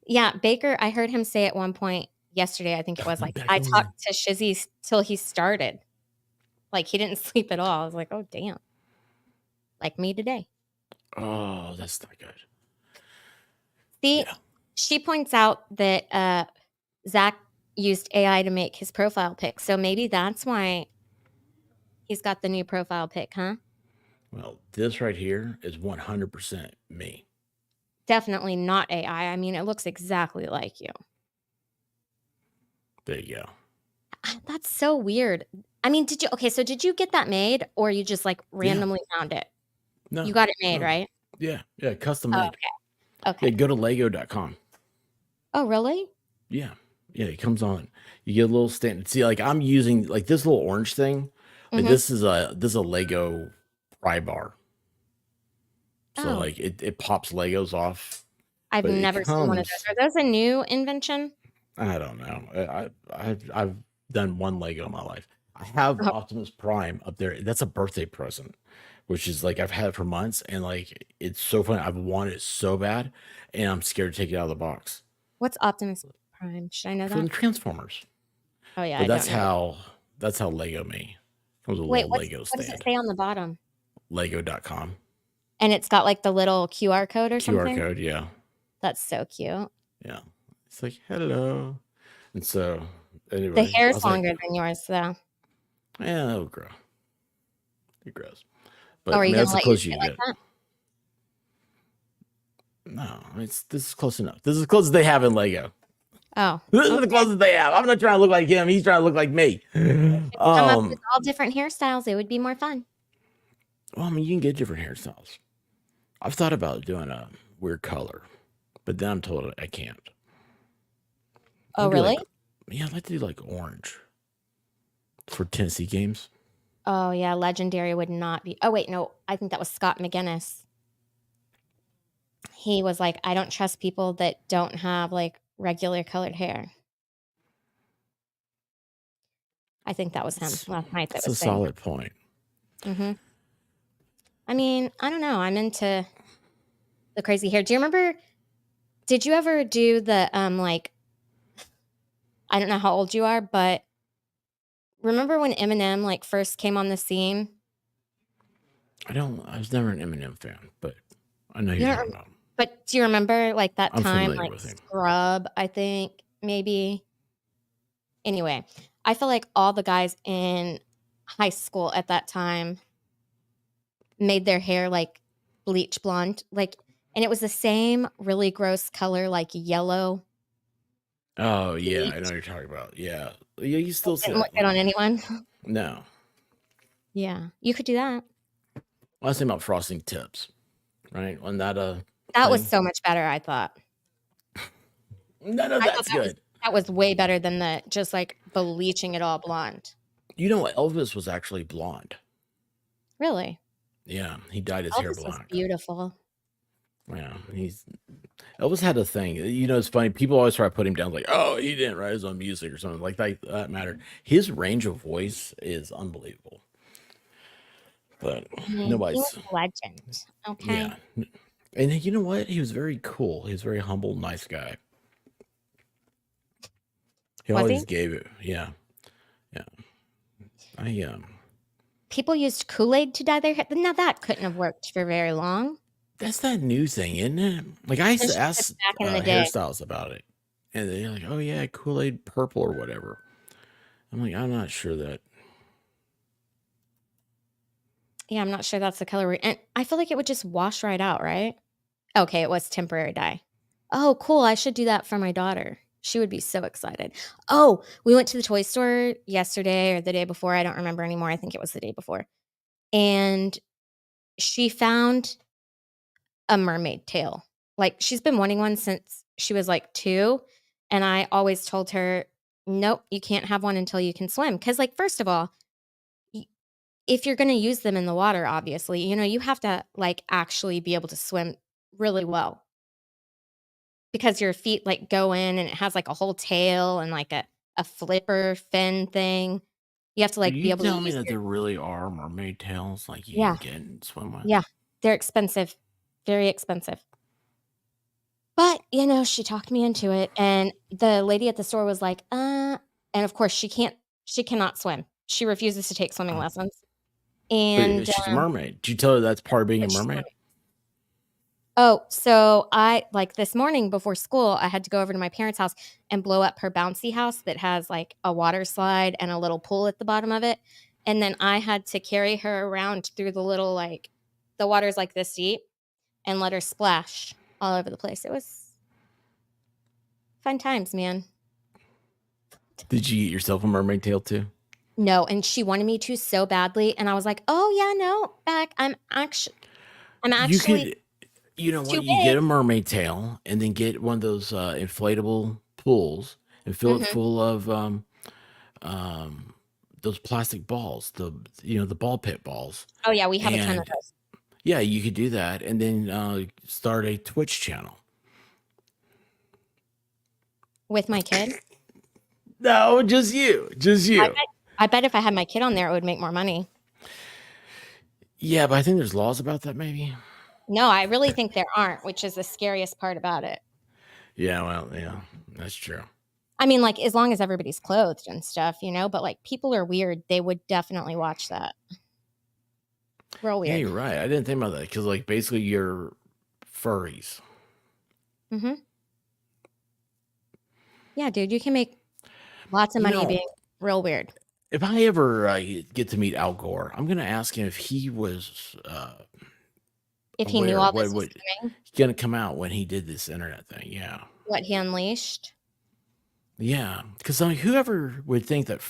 Yeah, Baker, I heard him say at one point yesterday, I think it was, like, Back "I in the talked to Shizzy till he started." Like, he didn't sleep at all. I was like, "Oh, damn." Like me today. Oh, that's not good. See, Yeah. she points out that, Zach used AI to make his profile pic, so maybe that's why he's got the new profile pic, huh? Well, this right here is 100% me. Definitely not AI. I mean, it looks exactly like you. There you go. That's so weird. I mean, did you get that made or you just, like, Yeah. randomly found it? No. You got it made, No. right? Yeah. Yeah. Custom Oh, made. okay. Yeah. Go to lego.com. Oh, really? Yeah. Yeah. It comes on. You get a little stand. See, like I'm using like this little orange thing. Like Mhm. this is a Lego pry bar. So Oh, like it pops Legos off, I've but it never seen one of comes. those. Are those a new invention? I don't know. I've done one Lego in my life. I have Oh, Optimus Prime up there. That's a birthday present, which is like I've had it for months, and like it's so funny. I've wanted it so bad, and I'm scared to take it out of the box what's Optimus Prime? Should I know from that? the Transformers. Oh, yeah, But I don't know that. that's how Lego me comes with a Wait, little Lego what does it stand. say on the bottom? Lego.com And it's got, like, the little QR code or QR something? code. Yeah, That's so cute. yeah. It's like hello, and so The anyway, I hair's was like, longer than yours, though. yeah, it'll grow. It grows. Oh, But are I you mean, gonna that's the let yours closest you get can like get. that? No, this is close enough. This is as close as they have in Lego. Oh, This is the okay. closest they have. I'm not trying to look like him. He's trying to look like me. Come up with all different hairstyles. It would be more fun. Well, I mean, you can get different hairstyles. I've thought about doing a weird color, but then I'm told I can't. I Oh, want to do really? like, yeah, I'd like to do like orange for Tennessee games. Oh, yeah, legendary would not be. Oh, wait, no, I think that was Scott McGinnis. He was like, "I don't trust people that don't have, like, regular colored hair." I think that was him last night that That's was a saying solid point. that. Mhm. I mean, I don't know, I'm into the crazy hair. Did you ever do the, like I don't know how old you are, but remember when Eminem, like, first came on the scene? I was never an Eminem fan, but I know who You you're don't talking rem about. but do you remember, like, that I'm time, familiar like, with him. Scrub, I think, maybe? Anyway, I feel like all the guys in high school at that time made their hair, like, bleach blonde, like and it was the same really gross color, like yellow Oh yeah, I know bleach. what you're talking about. Yeah, yeah, you It still see didn't look that. good Like, on anyone. no, Yeah, you could do that. I was thinking about frosting tips, right? On that That was thing. so much better, I thought. No, I thought that's good. that was way better than the just, like, bleaching it all blonde. You know, Elvis was actually blonde. Really? Yeah, he dyed his hair Elvis was black. beautiful. Yeah, Elvis had a thing. You know, it's funny. People always try to put him down, like, oh, he didn't write his own music or something like that matter. His range of voice is unbelievable. But I mean, he was nobody's, a legend, okay? yeah. And you know what? He was very cool. He was a very humble, nice guy. He Was he? always gave it. Yeah, yeah. I People used Kool-Aid to dye their hair. Now that couldn't have worked for very long. That's that new thing, isn't it? Like I used to Especially if it's ask back in the day. hairstyles about it, and they're like, "Oh yeah, Kool-Aid purple or whatever." I'm like, I'm not sure that. Yeah, I'm not sure that's the color and I feel like it would just wash right out, right? Okay, it was temporary dye. Oh, cool, I should do that for my daughter. She would be so excited. Oh, we went to the toy store yesterday or the day before, I don't remember anymore, I think it was the day before, and she found a mermaid tail. Like, she's been wanting one since she was, like, 2, and I always told her, "Nope, you can't have one until you can swim." Because, like, first of all, if you're gonna use them in the water, obviously, you have to, like, actually be able to swim really well because your feet, like, go in and it has, like, a whole tail and, like, a flipper fin thing. You have to, Are like, be you able to telling me use that your there really are mermaid tails like you Yeah, can get and swim with? yeah. They're expensive, very expensive. But, she talked me into it, and the lady at the store was like, and of course, she cannot swim. She refuses to take swimming Oh, lessons, but and, she's a mermaid. Did you tell her that's part of being a but she's mermaid? Oh, so this morning before school, I had to go over to my parents' house and blow up her bouncy house that has, like, a water slide and a little pool at the bottom of it, and then I had to carry her around through the water's like this deep, and let her splash all over the place. It was fun times, man. Did you get yourself a mermaid tail too? No, and she wanted me to so badly, and I was like, "Oh, yeah, no, Beck, I'm You actually could, you know too what? You big." get a mermaid tail and then get one of those inflatable pools and fill it Mhm. full of um, those plastic balls, the ball pit balls. Oh, yeah, we have a ton of And those. yeah, you could do that and then start a Twitch channel. With my kid? No, just you. Just I you. bet I bet if I had my kid on there, it would make more money. Yeah, but I think there's laws about that, maybe. No, I really think there aren't, which is the scariest part about it. Yeah, well, yeah, that's true. I mean, like, as long as everybody's clothed and stuff, but, like, people are weird. They would definitely watch that. Real Yeah, weird. you're right. I didn't think about that because, like, basically, you're furries. Mhm. Yeah, dude, you can make lots of You money know, being real weird. if I ever get to meet Al Gore, I'm gonna ask him if he was If he knew aware of all what this was was coming, gonna come out when he did this internet thing. Yeah, what he unleashed. yeah. Because I mean, whoever would think that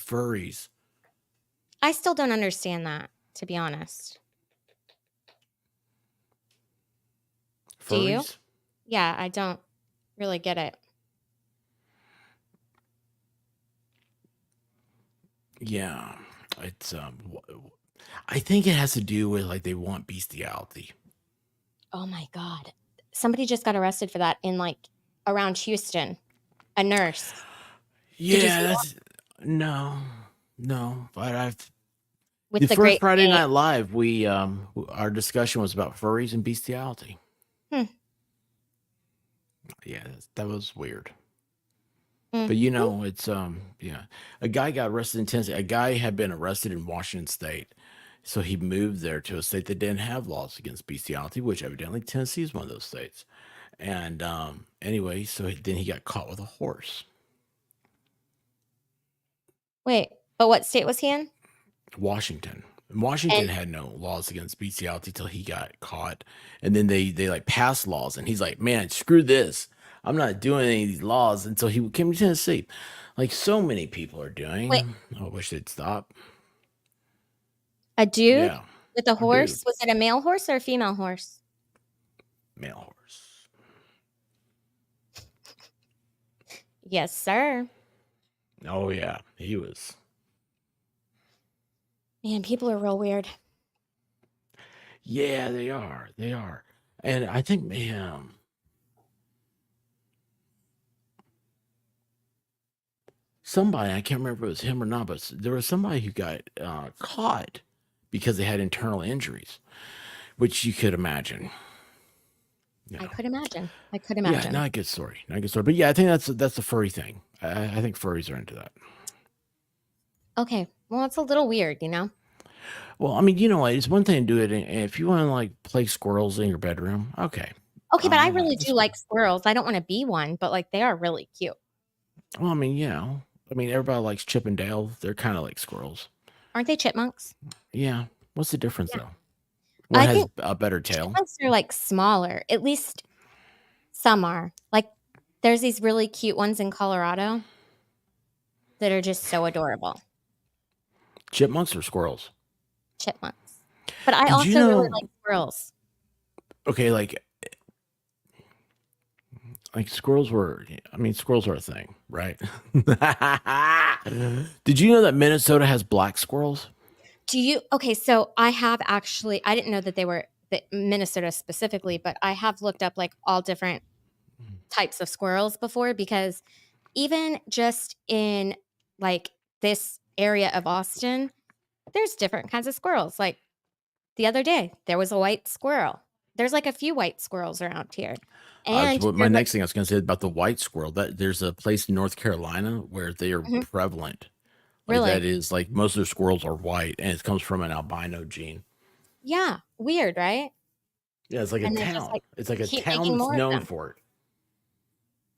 I still don't understand that, to be honest. Do you? furries? Yeah, I don't really get it. Yeah, it's I think it has to do with like they want bestiality. Oh my god. Somebody just got arrested for that in, like, around Houston, a nurse. Did you Yeah, see that? that's no, no. But I've With the the first Great Friday Dane. Night Live, we our discussion was about furries and bestiality. Hmm. Yeah, that was weird. Mm. But it's yeah. A guy got arrested in Tennessee. A guy had been arrested in Washington State. So he moved there to a state that didn't have laws against bestiality, which evidently Tennessee is one of those states. And anyway, so then he got caught with a horse. Wait, but what state was he in? Washington. And Washington And had no laws against bestiality till he got caught. And then they like passed laws and he's like, "Man, screw this. I'm not doing any of these laws," until he came to Tennessee. Like so many people are wait, doing. I wish they'd stop. a dude Yeah. with a A dude. horse? Was it a male horse or a female horse? Male horse. Yes, sir. Oh yeah. He was. Man, people are real weird. Yeah, they are. They are. And I think somebody, I can't remember if it was him or not, but there was somebody who got caught because they had internal injuries, which you could imagine. You I know. could imagine. I could Yeah, imagine. not a good story. Not a good story. But yeah, I think that's the furry thing. I think furries are into that. Okay. Well, it's a little weird, Well, I mean, you know what? It's one thing to do it, and if you want to like play squirrels in your bedroom, okay. Okay, but I really That's do cool. like squirrels. I don't want to be one, but, like, they are really cute. Well, I mean, everybody likes Chip and Dale. They're kind of like squirrels. Aren't they chipmunks? Yeah. What's the difference Yeah. though? One I has think a better tail. chipmunks are, like, smaller. At least some are. Like, there's these really cute ones in Colorado that are just so adorable. Chipmunks or squirrels? Chipmunks. But I Did you also really know? like squirrels. Okay, like squirrels were. I mean, squirrels are a thing, right? Did you know that Minnesota has black squirrels? Okay, so I have actually, I didn't know that they were Minnesota specifically, but I have looked up like all different types of squirrels before, because even just in like this area of Austin, there's different kinds of squirrels. Like the other day, there was a white squirrel. There's like a few white squirrels around here. And What my they're like, next thing I was going to say about the white squirrel, that there's a place in North Carolina where they are mhm, prevalent. Like that really? is like most of their squirrels are white, and it comes from an albino gene. Yeah, weird, right? Yeah, it's like a And they just town. like It's like a keep town making that's more of known them. for it.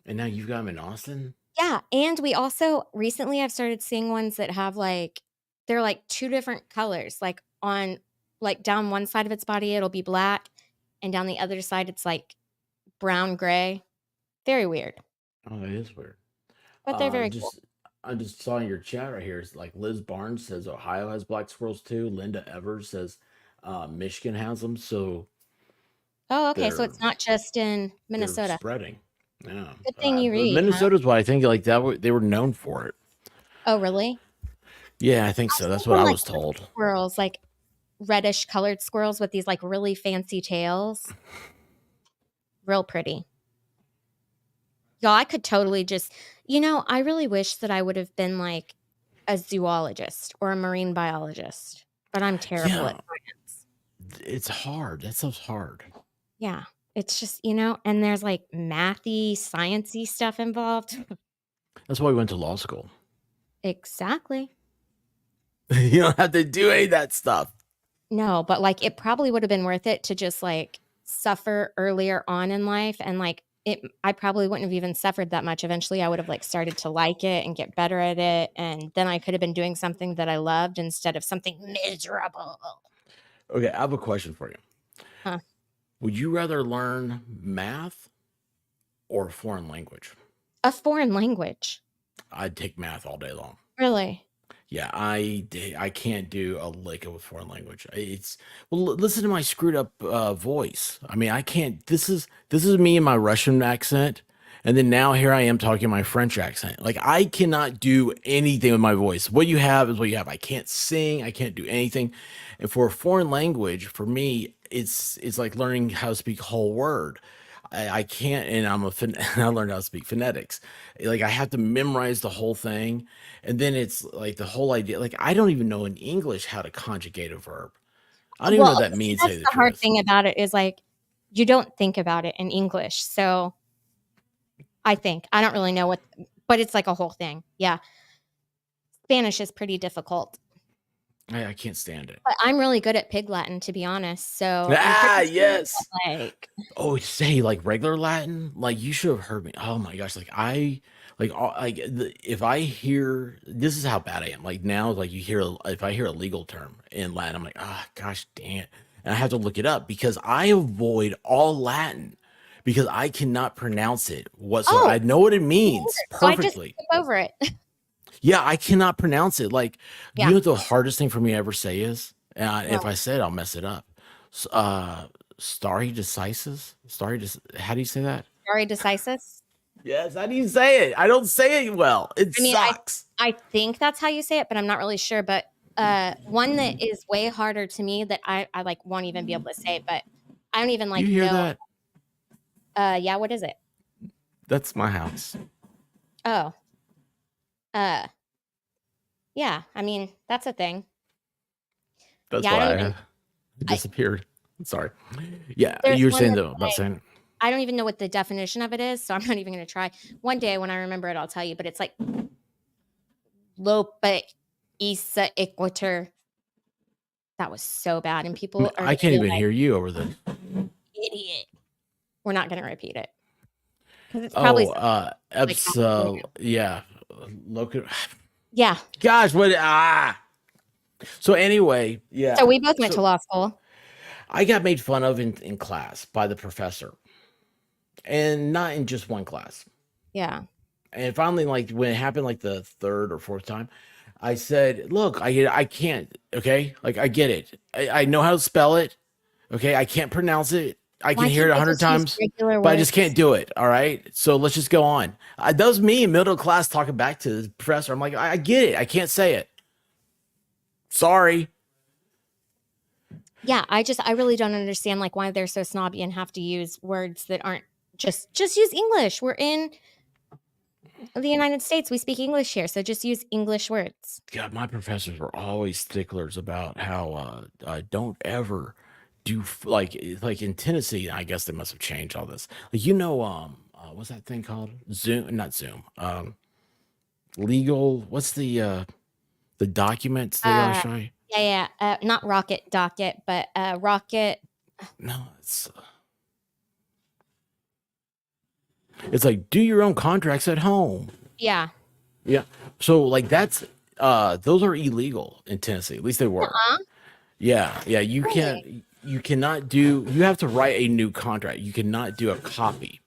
And now you've got them in Austin. Yeah, and we also recently I've started seeing ones that have like they're like two different colors. Like on like down one side of its body it'll be black, and down the other side it's like brown gray. Very weird, Oh, that is weird. but they're very cool. Just I just saw in your chat right here. It's like Liz Barnes says Ohio has black squirrels too. Linda Evers says Michigan has them. So Oh, okay, so they're it's not just in they're Minnesota. spreading. Yeah, Good thing you but read, huh? Minnesota's what I think like that. They were known for it. Oh, really? Yeah, I think I've so. seen That's what some I like was told. squirrels, like reddish colored squirrels with these like really fancy tails. Real pretty. Yeah, I could totally just, I really wish that I would have been like a zoologist or a marine biologist, but I'm terrible at Yeah, science. it's hard. That stuff's hard. Yeah. It's just, and there's like mathy, sciencey stuff involved. That's why we went to law school. Exactly. You don't have to do any of that stuff. No, but like it probably would have been worth it to just like suffer earlier on in life, and like I probably wouldn't have even suffered that much. Eventually I would have like started to like it and get better at it, and then I could have been doing something that I loved instead of something miserable. Okay, I have a question for you. Huh. Would you rather learn math or a foreign language? A foreign language. I'd take math all day long. Really? Yeah, I can't do a lick of a foreign language. It's listen to my screwed up voice. I mean, I can't. This is me in my Russian accent, and then now here I am talking my French accent. Like I cannot do anything with my voice. What you have is what you have. I can't sing. I can't do anything. And for a foreign language, for me, it's like learning how to speak a whole word. I can't, and I learned how to speak phonetics. Like I have to memorize the whole thing, and then it's like the whole idea. Like I don't even know in English how to conjugate a verb. I don't even know Well, what that see, means. To that's tell you the the hard truth. thing about it is like you don't think about it in English. So I don't really know but it's like a whole thing. Yeah. Spanish is pretty difficult. I can't stand it. But I'm really good at Pig Latin, to be honest. So I'm Ah, pretty sure yes. that, like, Oh, say like regular Latin. Like you should have heard me. Oh my gosh. If I hear this is how bad I am. Like now, like if I hear a legal term in Latin, I'm like, ah, gosh, dang it, and I have to look it up because I avoid all Latin because I cannot pronounce it whatsoever. oh, I know what it me means neither. So I just perfectly. skip over it. Yeah, I cannot pronounce it. Like, do you Yeah. know what the hardest thing for me to ever say is? If Well, I say it, I'll mess it up. Stare decisis? How do you say that? stare decisis. Yes, how do you say it? I don't say it well. It I mean, sucks. I think that's how you say it, but I'm not really sure. But one that is way harder to me that I like won't even be able to say, but I don't even You like hear know. that? Yeah, what is it? That's my house. Oh. Uh yeah, I mean, that's a thing. That's Yeah, I why don't I even disappeared. Sorry. Yeah, there's you were one saying that's though about like saying I don't even know what the definition of it is, so I'm not even gonna try. One day when I remember it, I'll tell you, but it's like Lope Isa Equator. That was so bad, and people are I gonna can't be even like, hear you over the. idiot. We're not gonna repeat it. Because it's probably Oh, something like yeah. Look at. yeah. Gosh, what? So anyway, So yeah. we both went to So law school. I got made fun of in class by the professor, and not in just one class. Yeah. And finally, like when it happened, like the third or fourth time, I said, "Look, I can't. Okay, like I get it. I know how to spell it. Okay, I can't pronounce it. I can Why hear can't it a they hundred just use times, regular but I just can't words? do it. All right, so let's just go on." That was me in middle class talking back to the professor. I'm like, I get it. I can't say it. Sorry. Yeah, I really don't understand, like, why they're so snobby and have to use words that aren't just use English. We're in the United States, we speak English here, so just use English words. God, my professors were always sticklers about how don't ever do like in Tennessee. I guess they must have changed all this. Like what's that thing called? Zoom, not Zoom. Legal. What's the documents they always Uh, show you? yeah, not rocket docket, but, rocket No, it's like do your own contracts at home. yeah. Yeah. So like that's those are illegal in Tennessee. At least they were. Nuh-uh. Yeah, yeah. Really? You cannot do. You have to write a new contract. You cannot do a copy.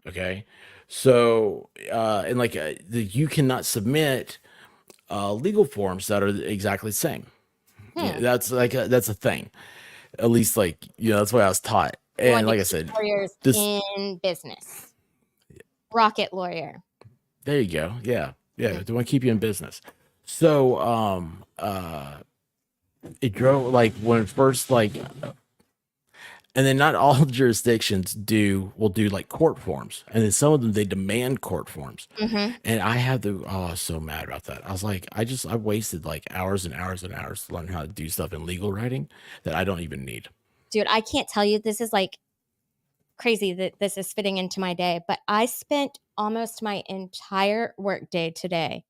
Okay. So and like you cannot submit legal forms that are exactly the same. Yeah, Hmm. that's that's a thing. At least that's what I was taught. You want And to like I keep said, lawyers this in business. Rocket lawyer. there you go. Yeah, yeah. They want to keep you in business. So it drove like when it first and then not all jurisdictions will do like court forms, and then some of them they demand court forms. Mhm. And I was so mad about that. I was like, I wasted like hours and hours and hours to learn how to do stuff in legal writing that I don't even need. Dude, I can't tell you, this is, like, crazy that this is fitting into my day, but I spent almost my entire workday today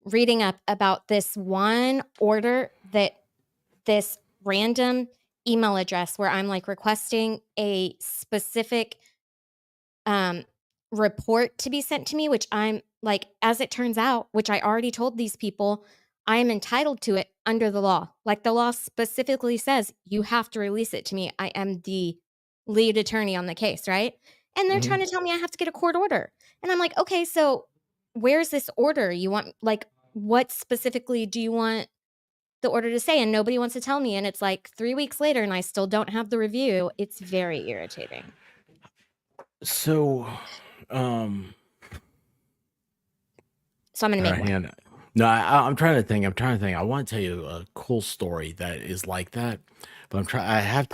reading up about this one order that this random email address where I'm, like, requesting a specific um, report to be sent to me, which I'm like, as it turns out, which I already told these people, I am entitled to it under the law. Like, the law specifically says you have to release it to me. I am the lead attorney on the case, right? And they're Hmm. trying to tell me I have to get a court order. And I'm like, okay, so where's this order? You want, like, what specifically do you want the order to say? And nobody wants to tell me. And it's like 3 weeks later and I still don't have the review. It's very irritating. So, um, So I'm going to all make right, one. hang on. No, I'm trying to think. I'm trying to think. I want to tell you a cool story that is like that, but I'm trying. I have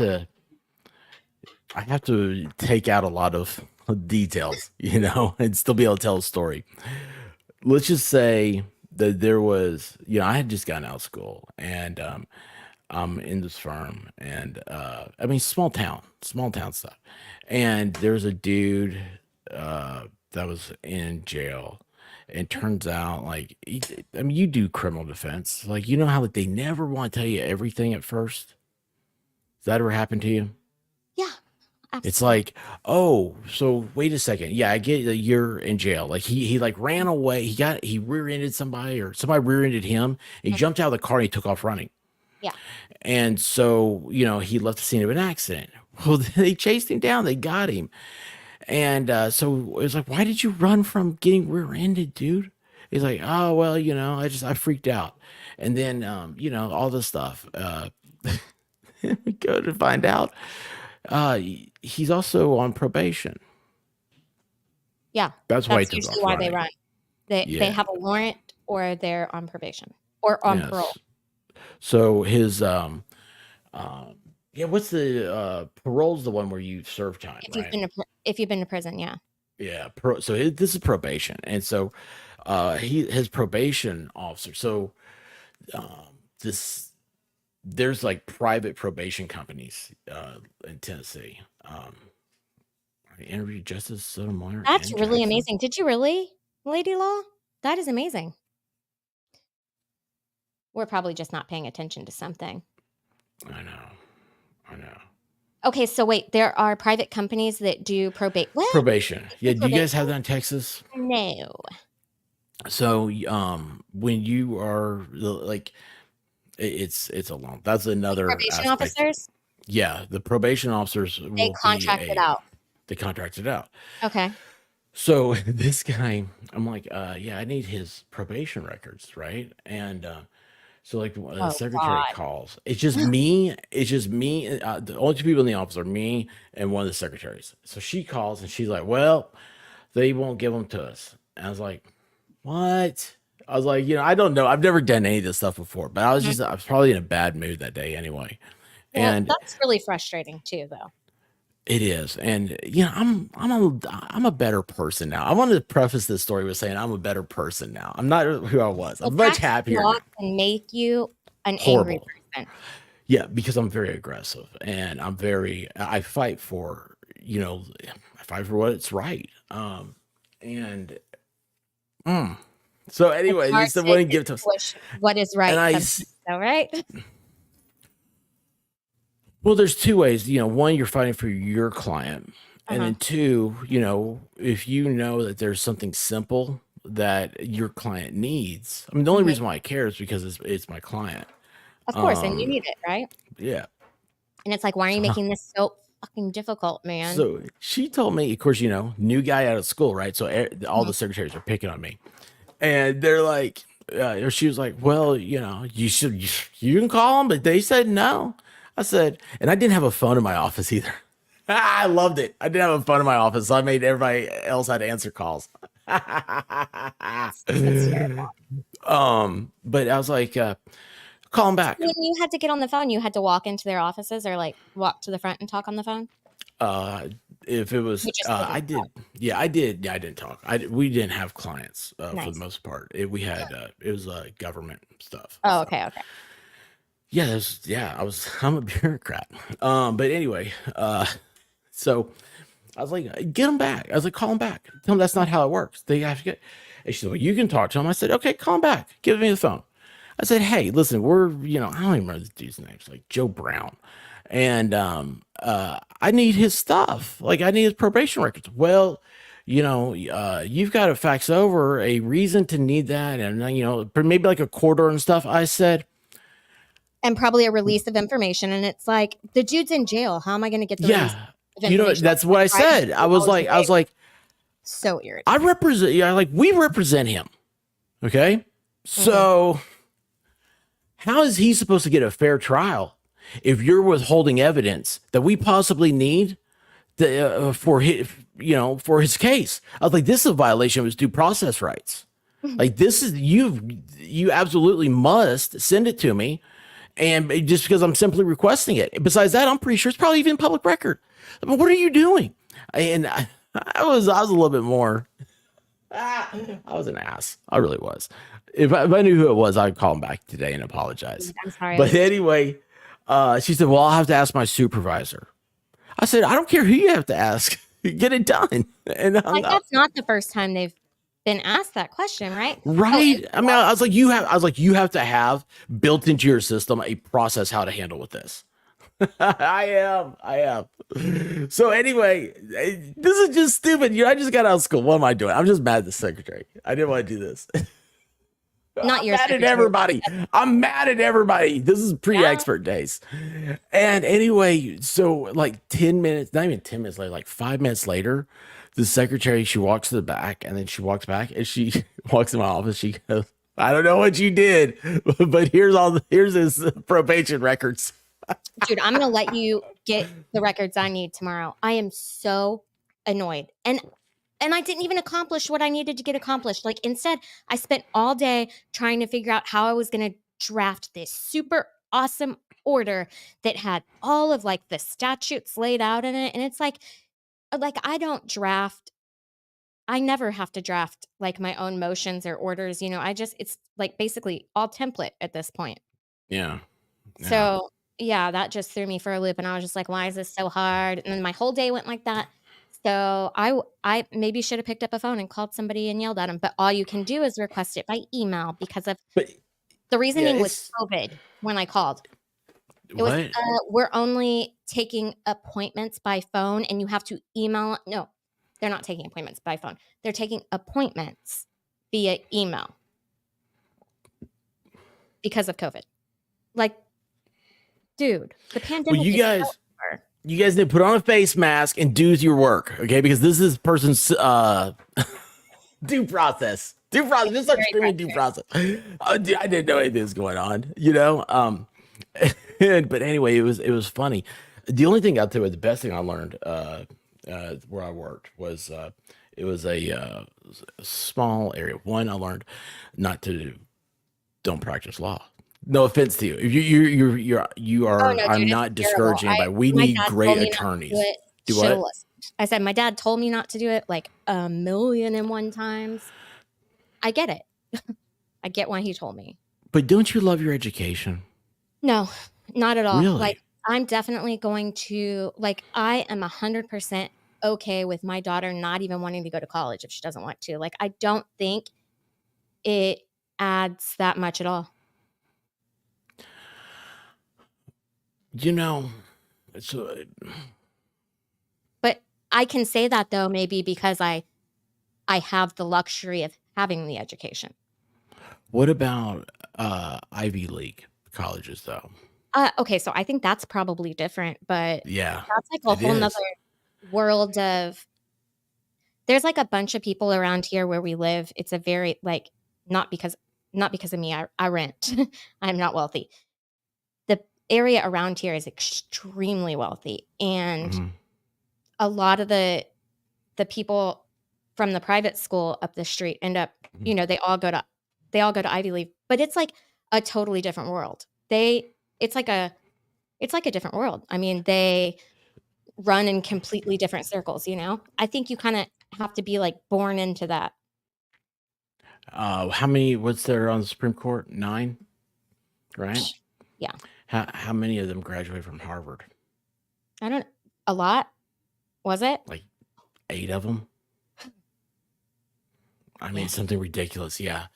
to take out a lot of details, and still be able to tell a story. Let's just say that there was, I had just gotten out of school, and I'm in this firm, and I mean, small town stuff. And there's a dude that was in jail. And turns out, I mean, you do criminal defense. Like, you know how they never want to tell you everything at first? Does that ever happen to you? Yeah, It's absolutely. like, oh, so wait a second. Yeah, I get that you're in jail. Like he like ran away. He rear-ended somebody or somebody rear-ended him. He Mhm. jumped out of the car and he took off running. Yeah. And so, he left the scene of an accident. Well, they chased him down. They got him. And so it was like, why did you run from getting rear-ended, dude? He's like, oh, well, I freaked out. And then, all this stuff. We go to find out he's also on probation. Yeah, That's why he that's took usually off why they running. run. They Yeah. have a warrant or they're on probation or on parole. Yes. So his yeah, what's the parole's the one where you serve time, right? If you've been to prison, yeah. Yeah, so this is probation. And so his probation officer. So this there's like private probation companies in Tennessee. I interviewed Justice Sotomayor That's and really Jackson. amazing. Did you really, Lady Law? That is amazing. We're probably just not paying attention to something. I know. I know. Okay, so wait, there are private companies that do probate. What? Probation. Do Yeah, do you guys have probation? that in Texas? No. So, when you are like, it's a long. That's another Probation aspect. officers? Yeah, the probation officers They will be contract it out. they contract it out. Okay. So this guy, I'm like, yeah, I need his probation records, right? And so like the Oh secretary God. calls. It's just me. It's just me. The only two people in the office are me and one of the secretaries. So she calls and she's like, "Well, they won't give them to us." And I was like, "What?" I was like, I don't know. I've never done any of this stuff before, but I Mhm. was probably in a bad mood that day anyway. Well, And that's really frustrating too, though. it is. And I'm a better person now. I wanted to preface this story with saying I'm a better person now. I'm not who I was. Well, I'm much practicing happier law now. can make you an angry Horrible. person. Yeah, because I'm very aggressive and I fight for, I fight for what it's right. And so It's anyway, hard just to want to give to distinguish what is and right I sometimes, though, right? well, there's two ways. One, you're fighting for your client. And Uh-huh. then two, if you know that there's something simple that your client needs. I mean, the only Mhm. reason why I care is because it's my client. Of course, and you Um, need it, right? yeah. And it's like, why are you So, making this so fucking difficult, man? so she told me, of course, new guy out of school, right? So all Mhm. the secretaries are picking on me, and they're like, she was like, well, you can call them, but they said no. I said, and I didn't have a phone in my office either. I loved it. I didn't have a phone in my office, so I made everybody else had to answer calls. That's terrible. But I was like, call them back. When you had to get on the phone, you had to walk into their offices or like walk to the front and talk on the phone? Uh, if it was, You just did I it. did. Yeah, I did. Yeah, I didn't talk. We didn't have clients for the Nice. most part. We had it was government stuff. Oh, So okay, okay. yeah, I'm a bureaucrat. But anyway, so I was like, get them back. I was like, call them back. Tell them that's not how it works. They have to get. And she said, well, you can talk to them. I said, okay, call them back. Give me the phone. I said, hey, listen, I don't even remember this dude's name. It's like Joe Brown. And I need his stuff. Like I need his probation records. Well, you've got to fax over a reason to need that, and maybe like a quarter and stuff. I said, And probably a release of information. And it's like, the dude's in jail. How am I going to get the release yeah, of information? that's what I said. I was like, So irritating. I represent, like we represent him. Okay, so how is he supposed to get a fair trial if you're withholding evidence that we possibly need for his case? I was like, this is a violation of his due process rights. Like this is you absolutely must send it to me, and just because I'm simply requesting it. Besides that, I'm pretty sure it's probably even public record. But what are you doing? And I was a little bit more. I was an ass. I really was. If I knew who it was, I'd call him back today and apologize. I'm sorry. But anyway, she said, well, I'll have to ask my supervisor. I said, I don't care who you have to ask. Get it done. And Like, that's not the first time they've been asked that question, right? right. I mean, I was like, you have to have built into your system a process how to handle with this. I am. So anyway, this is just stupid. I just got out of school. What am I doing? I'm just mad at the secretary. I didn't want to do this. Not your mad at secretary. everybody. I'm mad at everybody. This is pre-expert days. And anyway, so like 10 minutes, not even 10 minutes later, like 5 minutes later, the secretary, she walks to the back and then she walks back and she walks in my office. She goes, I don't know what you did, but here's his probation records. Dude, I'm gonna let you get the records I need tomorrow. I am so annoyed. And I didn't even accomplish what I needed to get accomplished. Like instead, I spent all day trying to figure out how I was gonna draft this super awesome order that had all of like the statutes laid out in it. And it's like I never have to draft like my own motions or orders. It's like basically all template at this point. Yeah. So yeah, that just threw me for a loop, and I was just like, "Why is this so hard?" And then my whole day went like that. So I maybe should have picked up a phone and called somebody and yelled at them. But all you can do is request it by email because of But the reasoning was it's COVID when I called. It was what? we're only taking appointments by phone, and you have to email. No, they're not taking appointments by phone. They're taking appointments via email because of COVID. Like, dude, the pandemic. Well, you is guys, over. you guys need to put on a face mask and do your work, okay? Because this is person's due process. Due process. Just like screaming due process. I didn't know anything was going on, but anyway, it was funny. The only thing out there, the best thing I learned where I worked was It was a small area. One, I learned not to don't practice law. No offense to you. If you Oh, are. no, I'm dude, it's not terrible. discouraging anybody. We My need dad great told me not to do attorneys. it, Do shoulda what? listened. I said, "My dad told me not to do it, like, 1,000,001 times." I get it. I get why he told me. But don't you love your education? No, not at all. Like, Really? I'm definitely going to like, I am 100% okay with my daughter not even wanting to go to college if she doesn't want to. Like, I don't think it adds that much at all. You know, so But I can say that though, maybe because I have the luxury of having the education. what about Ivy League colleges though? Okay, so I think that's probably different, but Yeah, that's like a it whole nother is. world of there's like a bunch of people around here where we live. It's a very like not because not because of me. I rent. I'm not wealthy. The area around here is extremely wealthy, and Mhm. a lot of the people from the private school up the street end up, Mhm. they all go to Ivy League, but it's like a totally different world. They it's like a different world. I mean, they run in completely different circles, you know? I think you kinda have to be, like, born into that. How many? What's there on the Supreme Court? 9, right? Yeah. How many of them graduated from Harvard? I don't a lot? Was it? Like 8 of them? I mean, Yeah. something ridiculous. Yeah.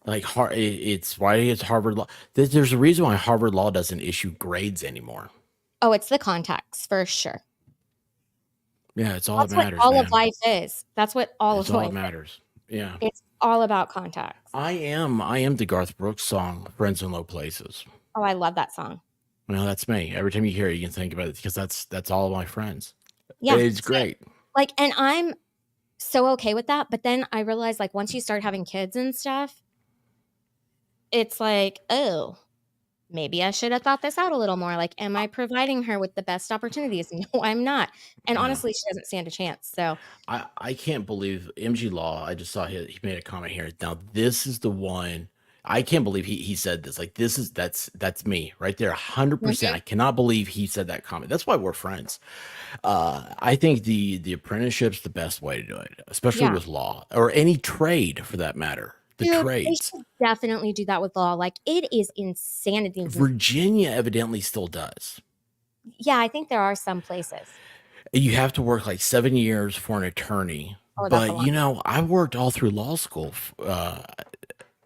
Like it's why it's Harvard law. There's a reason why Harvard law doesn't issue grades anymore. Oh, it's the contacts, for sure. Yeah, it's all that That's what matters, all of man. life is. That's what all It's of all that life matters. Yeah. It's all about contacts. I am the Garth Brooks song "Friends in Low Places." Oh, I love that song. Well, that's me. Every time you hear it, you can think about it because that's all of my friends. Yeah, It's same. great. Like, and I'm so okay with that, but then I realized, like, once you start having kids and stuff, it's like, "Oh, maybe I should have thought this out a little more. Like, am I providing her with the best opportunities?" No, I'm not. And Yeah. honestly, she doesn't stand a chance. So, I can't believe MG Law. I just saw he made a comment here. Now this is the one. I can't believe he said this. Like this is that's me right there, 100%. mhm, I cannot believe he said that comment. That's why we're friends. I think the apprenticeship's the best way to do it, especially yeah. with law or any trade for that matter. The Dude, they trades. should definitely do that with law. Like, it is insanity. Virginia evidently still does. Yeah, I think there are some places. You have to work like 7 years for an attorney. Oh, that's a But long I worked all through law school at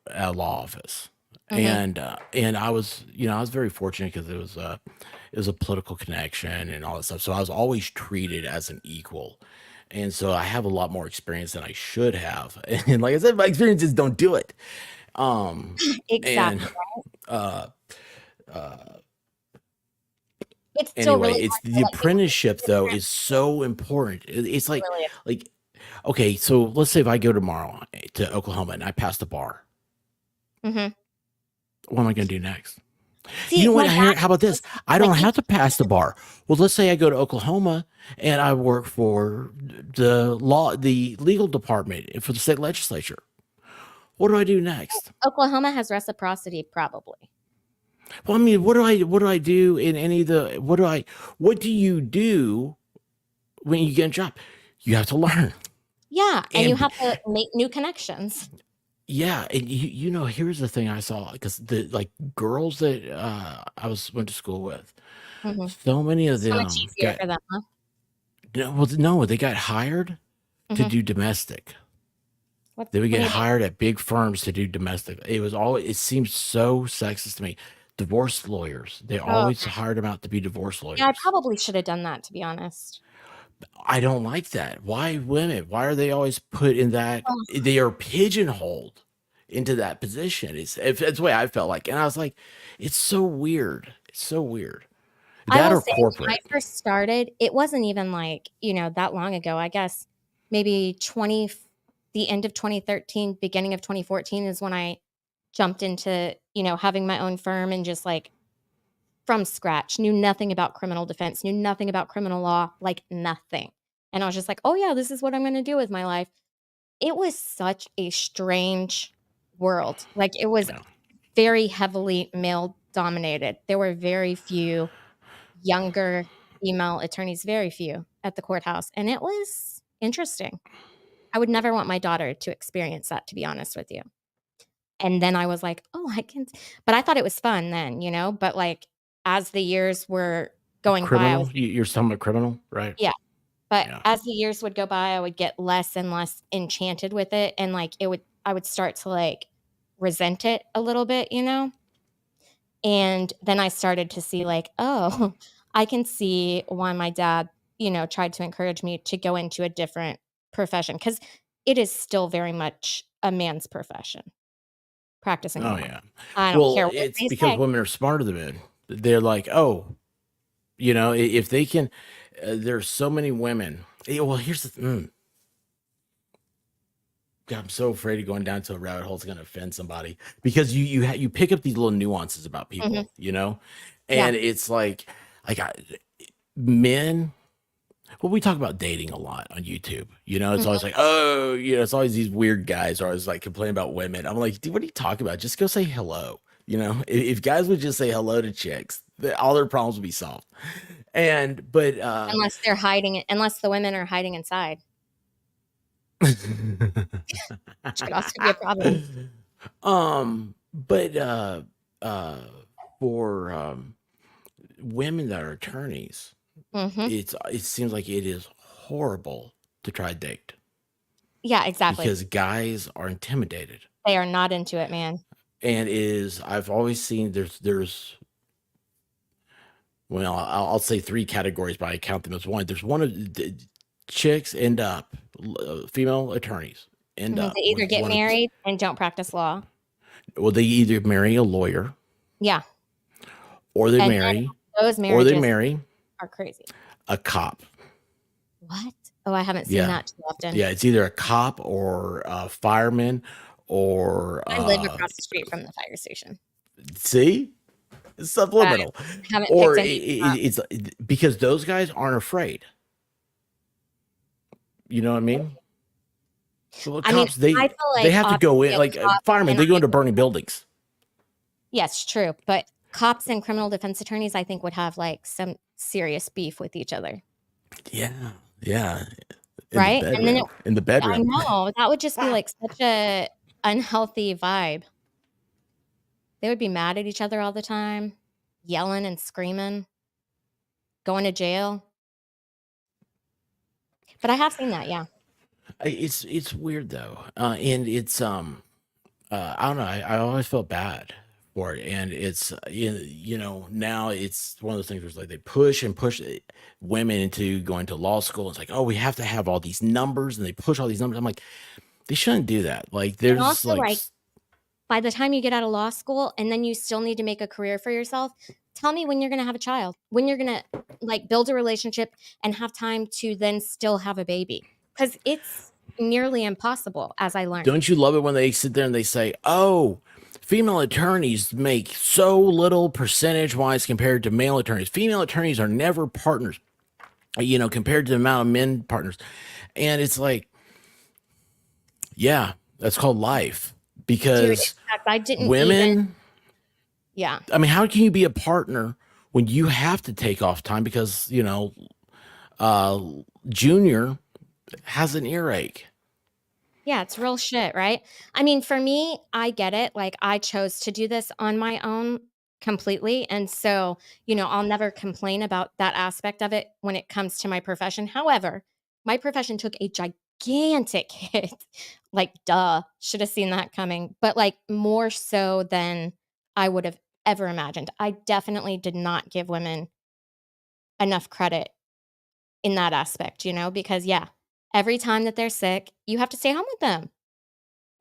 a law office, Mhm. and I was I was very fortunate because it was a political connection and all that stuff. So I was always treated as an equal, and so I have a lot more experience than I should have. And like I said, my experiences don't do it. And Exactly. uh, uh, It's still anyway, really it's hard the for, like, people to apprenticeship see the though difference. is so important. It's It really is. like okay, so let's say if I go tomorrow to Oklahoma and I pass the bar, Mhm. what am I going to do next? You See, know what? my I dad hear. How about this? I like, don't he have to pass the bar. Well, let's say I go to Oklahoma and I work for the legal department for the state legislature. What do I do next? Oklahoma has reciprocity, probably. Well, I mean, what do I do in any of the what do you do when you get a job? You have to learn. Yeah, and you And have to make new connections. yeah, and here's the thing I saw because the like girls that went to school with, Mhm. so many of So much them easier for them, huh? no, they got hired to Mhm. do domestic. What They would what do get you mean? hired at big firms to do domestic. It seems so sexist to me. Divorce lawyers, they Oh, always okay. hired them out to be divorce Yeah, I lawyers. probably should have done that, to be honest. I don't like that. Why women? Why are they always put in that? Oh, They are pigeonholed into that position. It's the way I felt like, and I was like, it's so weird. It's so weird. I That will or say when I corporate. first started, it wasn't even, like, that long ago. I guess maybe 20 the end of 2013, beginning of 2014 is when I jumped into, having my own firm and just, like, from scratch, knew nothing about criminal defense, knew nothing about criminal law, like, nothing. And I was just like, oh, yeah, this is what I'm going to do with my life. It was such a strange world. Like, it was Yeah. very heavily male dominated. There were very few younger female attorneys, very few at the courthouse. And it was interesting. I would never want my daughter to experience that, to be honest with you. And then I was like, "Oh, I can," but I thought it was fun then, but, like, as the years were going by, I was Criminal? You're talking about criminal, right? yeah, but Yeah. as the years would go by, I would get less and less enchanted with it, and, like, I would start to, like, resent it a little bit. And then I started to see, like, "Oh, I can see why my dad tried to encourage me to go into a different profession because it is still very much a man's profession, practicing Oh law. yeah. I don't Well, care what it's they because say." women are smarter than men. They're like, oh, if they can, there's so many women. Well, here's the God, I'm so afraid of going down to a rabbit hole. It's going to offend somebody because you pick up these little nuances about Mhm. people, Yeah. and it's like men. Well, we talk about dating a lot on YouTube. It's Mhm. always like, oh, it's always these weird guys are always like complaining about women. I'm like, dude, what are you talking about? Just go say hello. If guys would just say hello to chicks, all their problems would be solved. But Unless the women are hiding inside, which could also be a problem. but uh, for women that are attorneys, Mhm. it seems like it is horrible to try to date Yeah, exactly. because guys are intimidated. They are not into it, man. And I've always seen there's well, I'll say three categories, but I count them as one. There's one of the chicks end up female attorneys end Mhm. up They either with get one of married and don't practice law. well, they either marry a lawyer Yeah, or they and then marry those or they marriages marry are crazy. a cop. What? Oh, I haven't seen Yeah. that too often. Yeah, it's either a cop or a fireman or I live across the street from the fire station, see? It's but I subliminal. haven't Or picked any up. it's because those guys aren't afraid. You know what I mean? Well, I mean, cops I feel they like have to go obviously in a like cop firemen, and they go I into would burning buildings. yes, true, but cops and criminal defense attorneys, I think, would have, like, some serious beef with each other, Yeah. Yeah. right? And then In the I bedroom. know, that would just be, like, such a unhealthy vibe. They would be mad at each other all the time, yelling and screaming, going to jail. But I have seen that, yeah. It's weird though. And it's I don't know. I always felt bad for it, and it's now it's one of those things where it's like they push and push women into going to law school. It's like, oh, we have to have all these numbers, and they push all these numbers. I'm like, they shouldn't do that. Like, And there's also, like, like, by the time you get out of law school and then you still need to make a career for yourself, tell me when you're gonna have a child, when you're gonna, like, build a relationship and have time to then still have a baby, because it's nearly impossible, as I learned. don't you love it when they sit there and they say, oh, female attorneys make so little percentage wise compared to male attorneys. Female attorneys are never partners, compared to the amount of men partners. And it's like, yeah, that's called life Dude, in because fact, I didn't even women, yeah. I mean, how can you be a partner when you have to take off time because, uh, Junior has an earache? Yeah, it's real shit, right? I mean, for me, I get it. Like, I chose to do this on my own completely. And so, I'll never complain about that aspect of it when it comes to my profession. However, my profession took a gigantic hit. Like, duh, should have seen that coming. But, like, more so than I would have ever imagined. I definitely did not give women enough credit in that aspect, because, yeah, every time that they're sick, you have to stay home with them.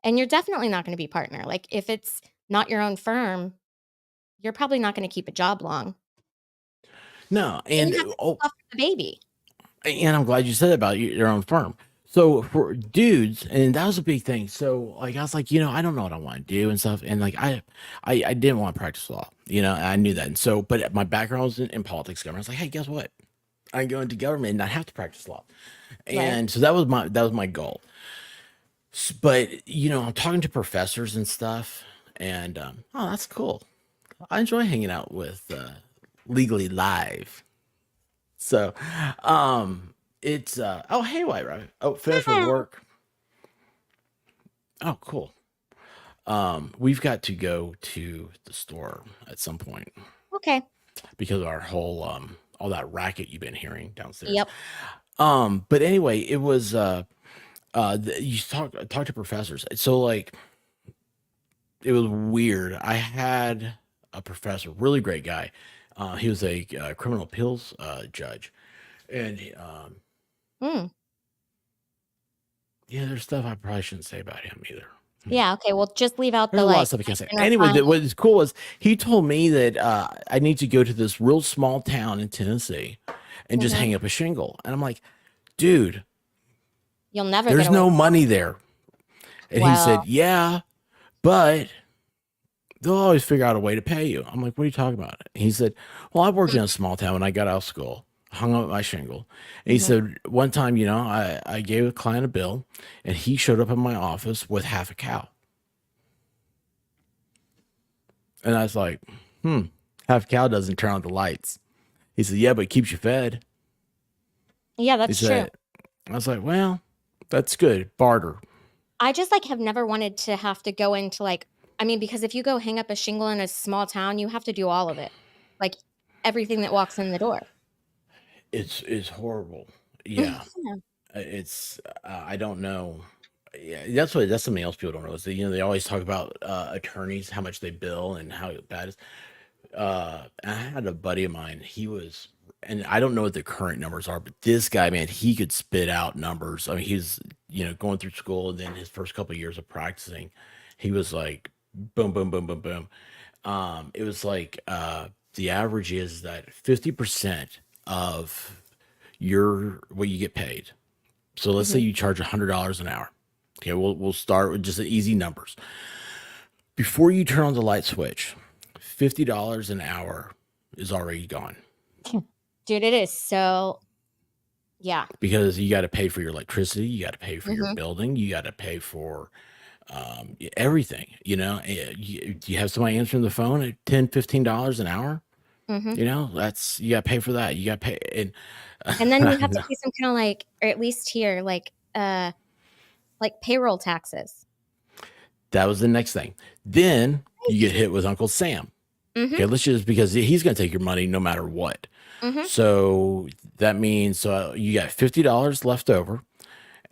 And you're definitely not gonna be partner. Like, if it's not your own firm, you're probably not gonna keep a job long. No, And and you have to take off the baby. I'm glad you said that about your own firm. So for dudes, and that was a big thing. So like I was like, I don't know what I want to do and stuff. And like I didn't want to practice law, and I knew that. And so, but my background was in politics government. I was like, hey, guess what? I can go into government and not have to practice law. Right. And so that was my goal. But I'm talking to professors and stuff, and oh, that's cool. I enjoy hanging out with Legally Live. So, it's oh, hey, White Rabbit. Oh, finished with Ah, work. Oh, cool. We've got to go to the store at some point okay. because of our whole all that racket you've been hearing downstairs. Yep. But anyway, it was you talk to professors. So like it was weird. I had a professor, really great guy. He was a criminal appeals judge, and Mm. yeah, there's stuff I probably shouldn't say about him either. Yeah. Okay. Well, just leave out There's the a lot of like stuff I can't say. inner Anyway, fine. what is cool was he told me that I need to go to this real small town in Tennessee and just Mhm. hang up a shingle. And I'm like, dude, You'll never get there's away. no money there. And he said, Well, yeah, but they'll always figure out a way to pay you. I'm like, what are you talking about? He said, well, I worked in a small town when I got out of school, hung up my shingle. And he mhm. said, one time, I gave a client a bill and he showed up in my office with half a cow. And I was like, half a cow doesn't turn on the lights. He said, yeah, but it keeps you fed. Yeah, He that's true. said, I was like, well, that's good. Barter. I just like have never wanted to have to go into like, I mean, because if you go hang up a shingle in a small town, you have to do all of it, like everything that walks in the door. It's horrible. Yeah. Yeah. It's I don't know. Yeah, that's something else people don't know is that they always talk about attorneys, how much they bill and how bad it is. I had a buddy of mine. And I don't know what the current numbers are, but this guy, man, he could spit out numbers. I mean, he's going through school, and then his first couple of years of practicing, he was like, boom, boom, boom, boom, boom. It was like the average is that 50% of what you get paid. So let's say Mhm. you charge $100 an hour. Okay, we'll start with just the easy numbers. Before you turn on the light switch, $50 an hour is already gone Dude, it is so, yeah. because you got to pay for your electricity, you got to pay for your Mhm. building, you got to pay for everything. You have somebody answering the phone at $10, $15 an hour. Mhm. That's you got to pay for that. You got to pay, and And then you have to pay some kind of like, or at least here, like payroll taxes. that was the next thing. Then you get hit with Uncle Sam. Mhm. Okay, let's just because he's going to take your money no matter what. Mhm. So that means you got $50 left over,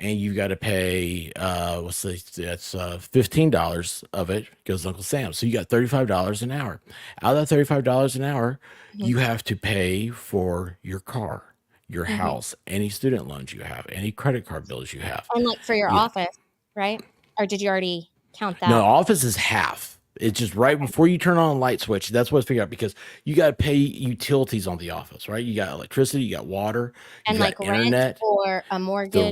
and you got to pay that's $15 of it goes to Uncle Sam. So you got $35 an hour. Out of that $35 an hour, Mhm. you have to pay for your car, your Mhm. house, any student loans you have, any credit card bills you have. And like for your Yeah. office, right? Or did you already count No, that? office is half. It's just right Okay. before you turn on a light switch. That's what's figured out because you got to pay utilities on the office, right? You got electricity, you got water, you And got like rent internet, or a mortgage the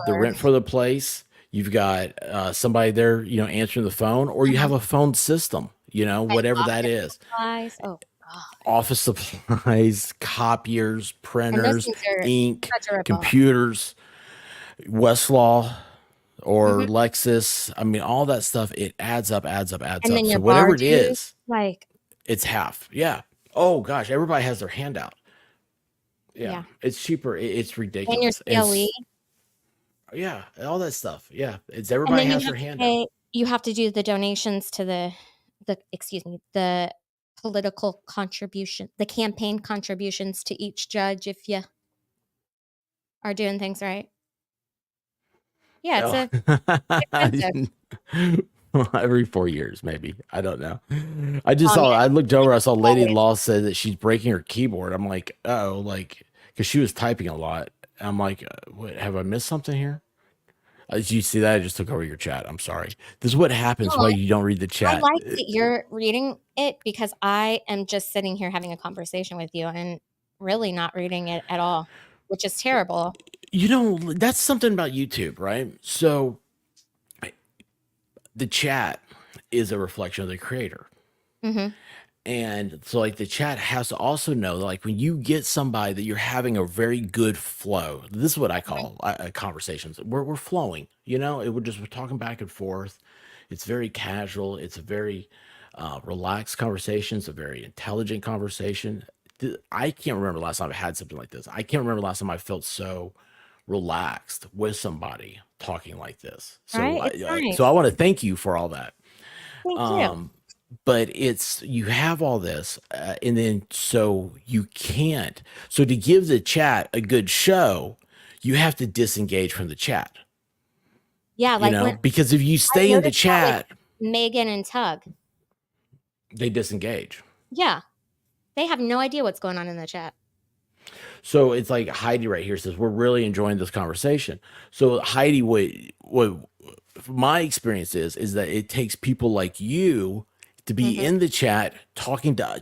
or rent for the place. You've got somebody there, answering the phone, or you have a phone system, like whatever that office is. supplies. Oh God. Office supplies, copiers, And those printers, things are ink, such a ripoff. computers, Westlaw or Mhm. Lexus. I mean, all that stuff, it adds up, adds up, adds And up. then So your bar whatever it dues, is, like, it's half. Yeah. Oh gosh, everybody has their handout. Yeah, yeah. it's cheaper. It's And your ridiculous. CLE. Yeah, all that stuff. Yeah, it's And everybody then has their handout. you have to do the donations to the political contribution, the campaign contributions to each judge if you are doing things right. Yeah, it's Oh. expensive. Well, every 4 years, maybe. I don't know. I just Oh, saw. man, I looked over. I saw Lady in always. Law said that she's breaking her keyboard. I'm like, oh, because she was typing a lot. I'm like, what? Have I missed something here? Did you see that? I just took over your chat. I'm sorry. This is what happens No, why you don't read the I chat. like that you're reading it because I am just sitting here having a conversation with you and really not reading it at all, which is terrible. That's something about YouTube, right? So the chat is a reflection of the creator. Mhm. And so like the chat has to also know, like when you get somebody that you're having a very good flow, this is what I Mhm. call conversations. We're flowing, you know, we're talking back and forth. It's very casual. It's a very relaxed conversation. It's a very intelligent conversation. I can't remember the last time I had something like this. I can't remember the last time I felt so relaxed with somebody talking like this. So Right? It's so nice. I want to thank you for all that. Thank you. Um, but it's you have all this, and then so you can't. So to give the chat a good show, you have to disengage from the chat. Yeah, You like know, when because if you I've stay in the noticed that with chat, Megan and Tug. they disengage. Yeah, they have no idea what's going on in the chat. So it's like Heidi right here says, we're really enjoying this conversation. So Heidi, what my experience is that it takes people like you to be Mhm, in the chat,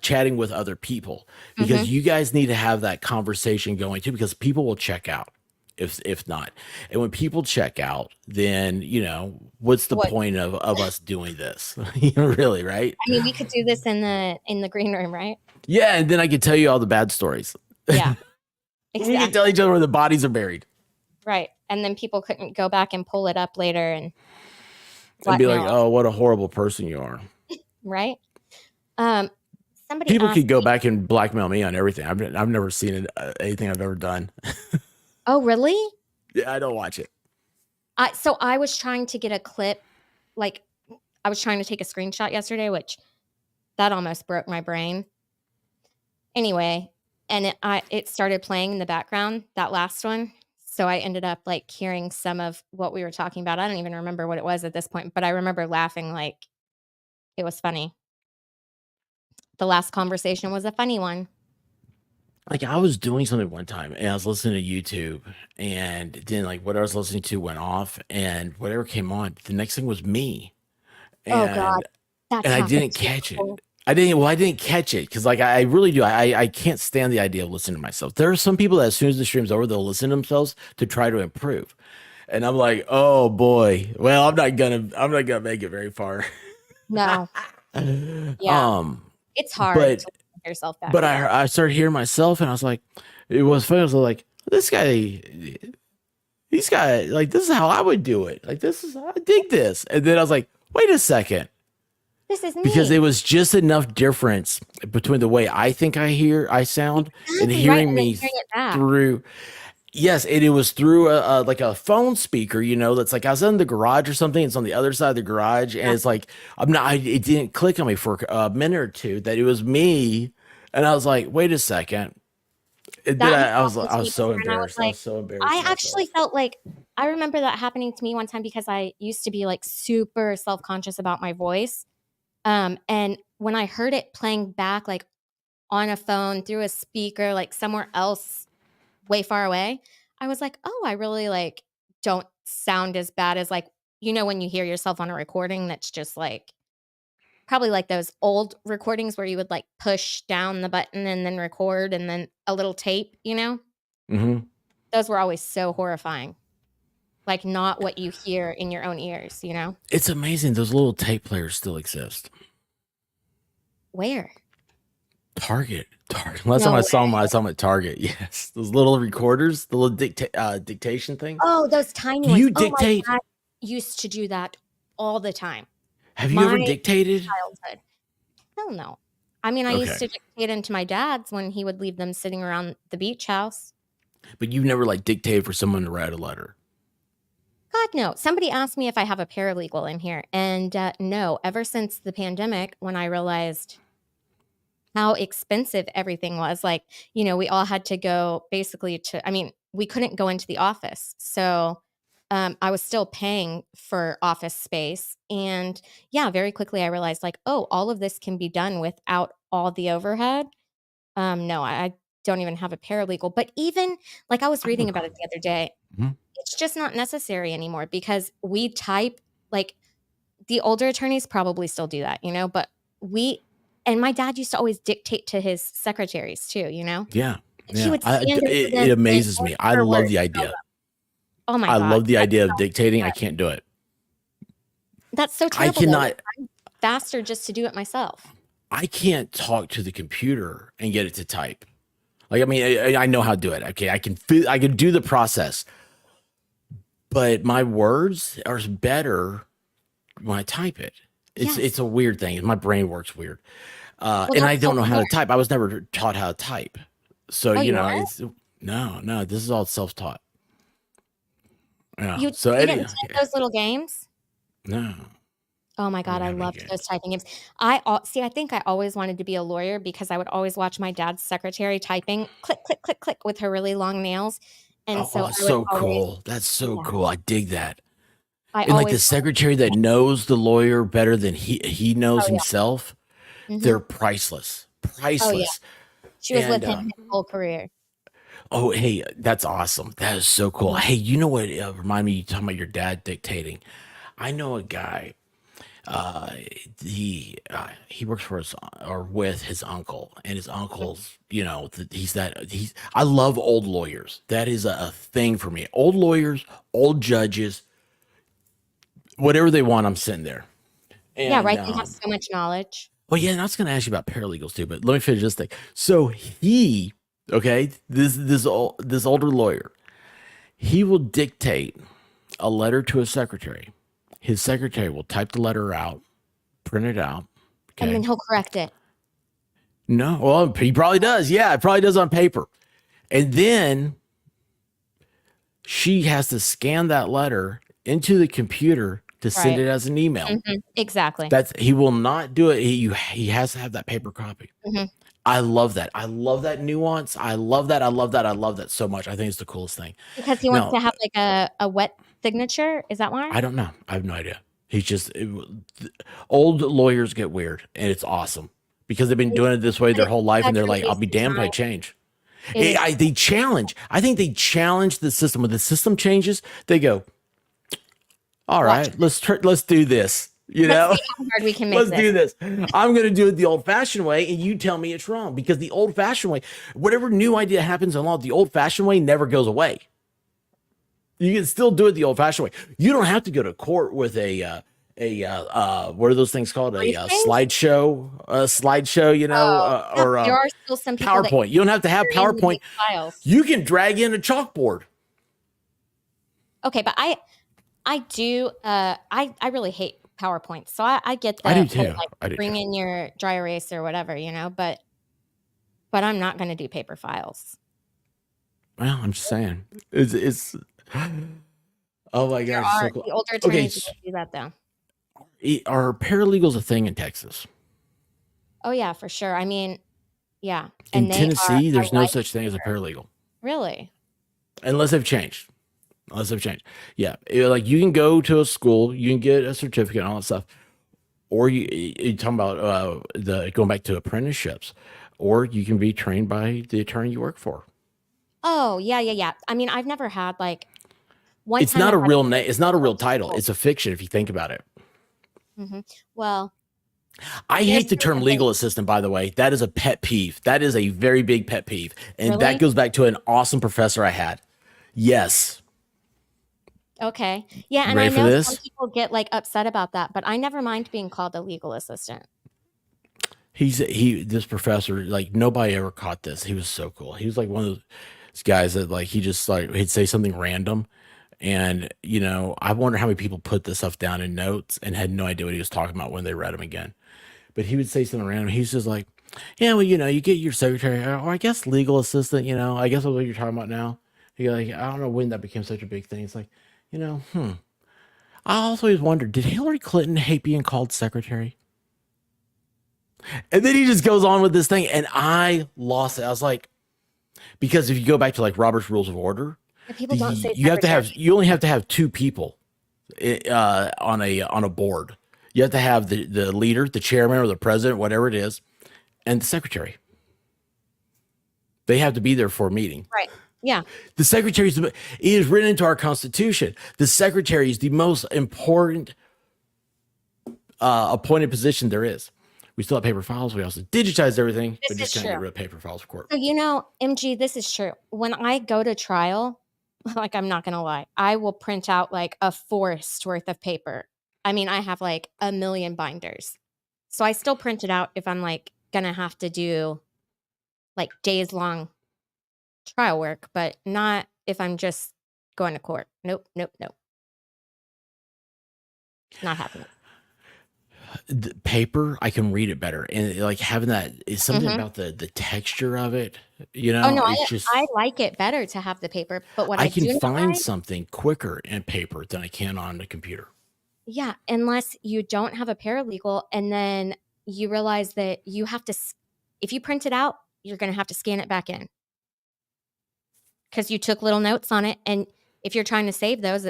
chatting with other people, because mhm. you guys need to have that conversation going too, because people will check out if not. And when people check out, then, you know, what's the What point of us doing this? You know, really, right? I mean, we could do this in the green room, right? Yeah. And then I can tell you all the bad stories. Yeah, We can tell each exactly. other where the bodies are buried. Right, and then people couldn't go back and pull it up later and And be like, blackmail us, oh, what a horrible person you are. right? Um, somebody People asked could go me. back and blackmail me on everything. I've never seen it, anything I've ever done. Oh, really? Yeah, I don't watch it. So I was trying to get a clip, like, I was trying to take a screenshot yesterday, which that almost broke my brain. Anyway, and it started playing in the background, that last one, so I ended up, like, hearing some of what we were talking about. I don't even remember what it was at this point, but I remember laughing like it was funny. The last conversation was a funny one. Like I was doing something one time and I was listening to YouTube, and then like what I was listening to went off, and whatever came on, the next thing was me. Oh god, And that's and I happened didn't to catch it. people. I didn't catch it because like I really do. I can't stand the idea of listening to myself. There are some people that as soon as the stream's over, they'll listen to themselves to try to improve. And I'm like, oh boy. Well, I'm not gonna make it very far. No, yeah, um, it's hard but to listen to yourself back, but though. I started hearing myself, and I was like, it was funny. I was like, this guy, he's got like this is how I would do it. Like this is I dig this. And then I was like, wait a second, This is because me. it was just enough difference between the way I think I sound and Exactly, right, hearing and then me hearing it back. through. Yes, and it was through a like a phone speaker, you know, that's like I was in the garage or something. It's on the other side of the garage, and Yeah, it's like it didn't click on me for a minute or two that it was me, and I was like, wait a second. And then that has I happened to was me so before, and I was embarrassed. I like was so embarrassed I of actually myself. felt like I remember that happening to me one time because I used to be, like, super self-conscious about my voice, and when I heard it playing back, like, on a phone, through a speaker, like, somewhere else way far away, I was like, "Oh, I really, like, don't sound as bad as, like" when you hear yourself on a recording that's just, like probably like those old recordings where you would, like, push down the button and then record and then a little tape, you know? Hmm. Those were always so horrifying, like, not what you hear in your own ears, you know? It's amazing those little tape players still exist. Where? Target. Last time No I way. saw them at Target. Yes, those little recorders, the little dictation things. Oh, those tiny Do ones. you Oh, my dictate? dad used to do that all the time. Have you ever My dictated? childhood. Hell no. I mean, I used Okay, to dictate into my dad's when he would leave them sitting around the beach house. but you've never like dictated for someone to write a letter. God, no. Somebody asked me if I have a paralegal in here, and, no. Ever since the pandemic, when I realized how expensive everything was, like, we all had to go basically to I mean, we couldn't go into the office, so, I was still paying for office space, and, yeah, very quickly I realized, like, "Oh, all of this can be done without all the overhead." No, I don't even have a paralegal, but even like, I was I have a reading about it the other day, Mhm. it's just not necessary anymore because we type like, the older attorneys probably still do that, but we and my dad used to always dictate to his secretaries too, Yeah, and he yeah. would stand over them It saying amazes word me. I for love word. the idea. Oh my I god, love the idea of dictating. I can't do it. that's so I terrible though, like, cannot. I'm faster just to do it myself. I can't talk to the computer and get it to type. Like, I mean, I know how to do it. Okay, I can do the process, but my words are better when I type it. It's Yes. it's a weird thing. My brain works weird, Well, and I that's don't know how to self-aware. type. I was never taught how to type, so Oh, you it's weren't? no. This is all self-taught. Yeah. You So you didn't Eddie, take those little games? no, Oh my I god, didn't I have any loved those games. typing games. See, I think I always wanted to be a lawyer because I would always watch my dad's secretary typing click, click, click, click with her really long nails, and Oh, so that's I would so always cool. That's so yeah, cool. I dig that. I And like the always wanted to secretary do that that. knows the lawyer better than he knows Oh, himself, yeah. they're Mhm. priceless. Oh, yeah. Priceless. She was And with him his whole career. oh, hey, that's awesome. That is so cool. Mhm. Hey, you know what? Remind me, you talking about your dad dictating. I know a guy. Uh, he works for his or with his uncle, and his Mhm. uncle's. He's. I love old lawyers. That is a thing for me. Old lawyers, old judges, whatever they want, I'm sitting there. Yeah, And right, they have so much knowledge. well, yeah, and I was going to ask you about paralegals too, but let me finish this thing. So okay, this older lawyer, he will dictate a letter to a secretary. His secretary will type the letter out, print it out. And then Okay. he'll correct it. No, well, he probably does. Yeah, it probably does on paper. And then she has to scan that letter into the computer to send Right. it as an email. Exactly. That's he will not do it. He has to have that paper copy. Mhm. I love that. I love that nuance. I love that. I love that. I love that so much. I think it's the coolest thing. Because he wants Now, to have, like, a wet signature? Is that why? I don't know. I have no idea. Old lawyers get weird, and it's awesome because they've been It doing it this way but their it's whole life, and such they're a like, "I'll waste be of damned if I time. change." It is They challenge. I think they challenge the system. When the system changes, they go, "All watch right, let's do this." let's see how hard we can make Let's this. do this. I'm going to do it the old fashioned way, and you tell me it's wrong because the old fashioned way, whatever new idea happens in law, the old fashioned way never goes away. You can still do it the old fashioned way. You don't have to go to court with what are those things called? Briefcase? Slideshow, Yeah, or there are still some people that PowerPoint. You don't have to have carry in the PowerPoint. big files. You can drag in a chalkboard. Okay, but I do, I really hate PowerPoint, so I get I do the whole, too. like, I do too. bring in your dry erase or whatever, but I'm not gonna do paper files. Well, I'm just saying. It's oh my There gosh, it's so are cool. the older Okay, attorneys that do that, though. are paralegals a thing in Texas? Oh, yeah, for sure. I mean, yeah, In and they are Tennessee, a there's no such thing as a lifesaver. paralegal Really? unless they've changed. Unless they've changed. Yeah, like you can go to a school, you can get a certificate and all that stuff, or you talking about the going back to apprenticeships, or you can be trained by the attorney you work for. Oh, yeah, yeah, yeah. I mean, I've never had, like one It's time I not a had real name. It's not a to go real to title. school. It's a fiction if you think about it. Mhm. Well, I here's hate the term the thing. legal assistant, by the way. That is a pet peeve. That is a very big pet peeve. And that Really? goes back to an awesome professor I had. Yes. Okay. Yeah, You and I ready for know some this? people get, like, upset about that, but I never mind being called a legal assistant. This professor, like nobody ever caught this. He was so cool. He was like one of those guys that like he just like he'd say something random. And I wonder how many people put this stuff down in notes and had no idea what he was talking about when they read him again. But he would say something random. He's just like, yeah, well, you get your secretary, or I guess legal assistant, I guess that's what you're talking about now. He like, I don't know when that became such a big thing. It's like, I also always wondered, did Hillary Clinton hate being called secretary? And then he just goes on with this thing, and I lost it. I was like, because if you go back to like Robert's Rules of Order, But people don't say secretary. you only have to have two people on a board. You have to have the leader, the chairman, or the president, whatever it is, and the secretary. They have to be there for a meeting. Right. Yeah. The secretary it is written into our Constitution. The secretary is the most important appointed position there is. We still have paper files. We also digitize everything, but This just is can't get true. rid of paper files for court. So, MG, this is true. When I go to trial, like, I'm not gonna lie, I will print out, like, a forest worth of paper. I mean, I have, like, a million binders. So I still print it out if I'm, like, gonna have to do, like, days-long trial work, but not if I'm just going to court. Nope, nope, nope. Not happening. The paper, I can read it better, and like having that is something Mhm. about the texture of it. Oh, no, It's I just like it better to have the paper, but what I I can do not find like. something quicker in paper than I can on the computer. Yeah, unless you don't have a paralegal and then you realize that you have to if you print it out, you're gonna have to scan it back in because you took little notes on it, and if you're trying to save those,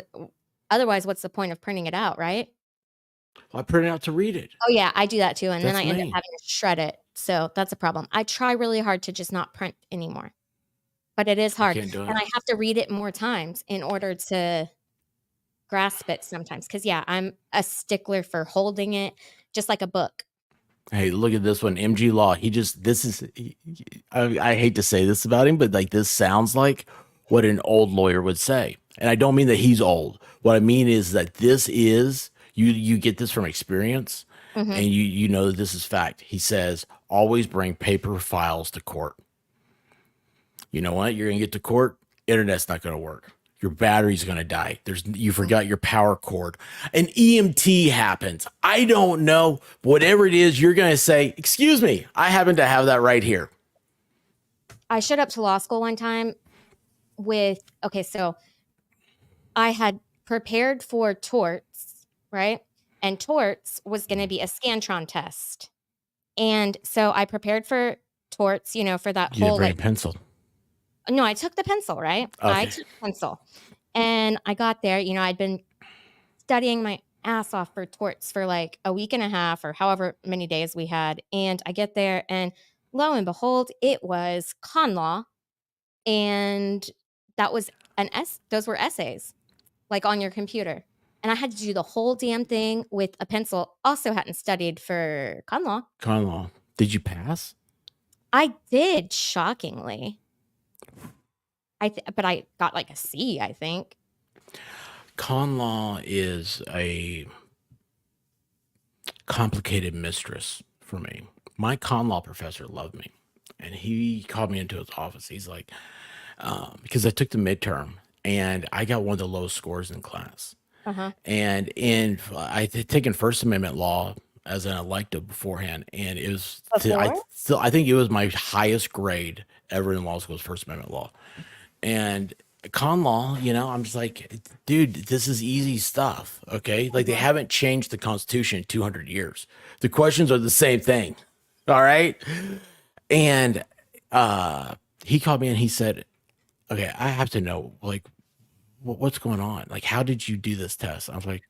otherwise, what's the point of printing it out, right? Well, I print it out to read it. Oh, yeah, I do that too, and then That's I end up me. having to shred it, so that's a problem. I try really hard to just not print anymore, but it is I hard, can't do and it. I have to read it more times in order to grasp it sometimes. Because yeah, I'm a stickler for holding it just like a book. Hey, look at this one, MG Law. This is, I hate to say this about him, but like this sounds like what an old lawyer would say. And I don't mean that he's old. What I mean is that you get this from experience, Mhm. and you know that this is fact. He says, always bring paper files to court. You know what? You're gonna get to court, internet's not gonna work. Your battery's gonna die. You forgot your power cord. An EMT happens. I don't know. Whatever it is, you're gonna say, "Excuse me, I happen to have that right here." I showed up to law school one time so I had prepared for torts, right? And torts was gonna be a Scantron test. And so I prepared for torts, for that You didn't whole, bring a like. pencil. No, I took the pencil, right? I Okay. took the pencil. And I got there, I'd been studying my ass off for torts for, like, a week and a half or however many days we had, and I get there, and lo and behold, it was con law, and that was those were essays, like, on your computer, and I had to do the whole damn thing with a pencil. Also hadn't studied for con law. Common law. Did you pass? I did, shockingly. But I got, like, a C, I think. Con law is a complicated mistress for me. My con law professor loved me, and he called me into his office. He's like, because I took the midterm and I got one of the lowest scores in class. Uh-huh. And I had taken First Amendment law as an elective beforehand, and it was Before? I think it was my highest grade ever in law school was First Amendment law. And con law, I'm just like, dude, this is easy stuff. Okay. Like they Mhm. haven't changed the Constitution in 200 years. The questions are the same thing. All right. And he called me and he said, okay, I have to know, like, what's going on? Like, how did you do this test? I was like,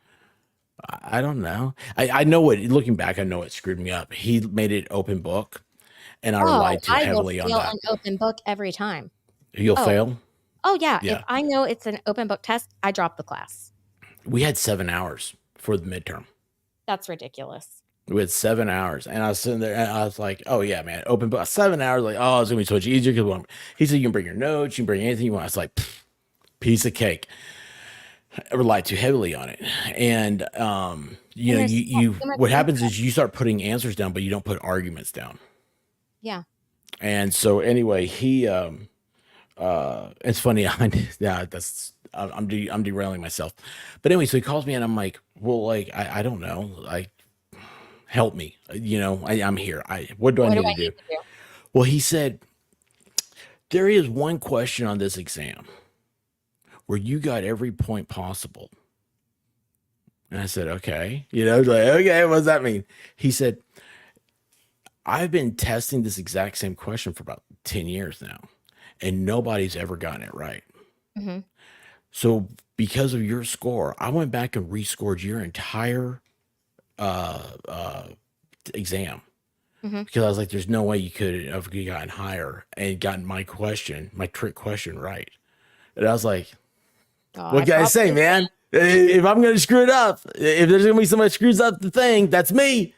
I don't know. I know looking back, I know it screwed me up. He made it open book, and I Oh, relied too I will heavily on fail that. an open book every time. You'll Oh, fail. oh, yeah, if Yeah. I know it's an open book test, I drop the class. We had 7 hours for the midterm. That's ridiculous. We had 7 hours, and I was sitting there, and I was like, "Oh yeah, man, open book 7 hours." Like, oh, it's gonna be so much easier because he said you can bring your notes, you can bring anything you want. I was like, piece of cake. I relied too heavily on it, and And there's you too much what happens info. is you start putting answers down, but you don't put arguments down. Yeah. And so anyway, it's funny. Yeah, I'm derailing myself, but anyway, so he calls me and I'm like, well, like I don't know, like help me, I'm here. What do I What do need to I do? need to do? Well, he said there is one question on this exam where you got every point possible. And I said, okay, like, okay, what does that mean? He said, I've been testing this exact same question for about 10 years now, and nobody's ever gotten it right. Mhm. So because of your score, I went back and rescored your entire uh, uh, exam Mhm. because I was like, there's no way you could have gotten higher and gotten my trick question right. And I was like, Oh, what I can I say, probably man? If I'm going to screw it up, if there's going to be somebody who screws up the thing, that's me.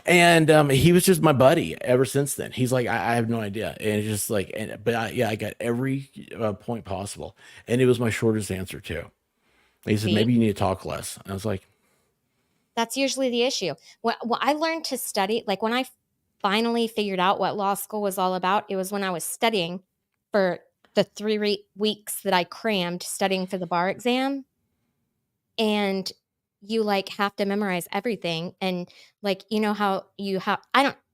And he was just my buddy ever since then. He's like, I have no idea. And it's just like, I got every point possible. And it was my shortest answer too. And he said, see. maybe you need to talk less. And I was like, That's usually the issue. When I learned to study, like when I finally figured out what law school was all about, it was when I was studying for the 3 weeks that I crammed studying for the bar exam. And you like have to memorize everything. And like, you know how you have,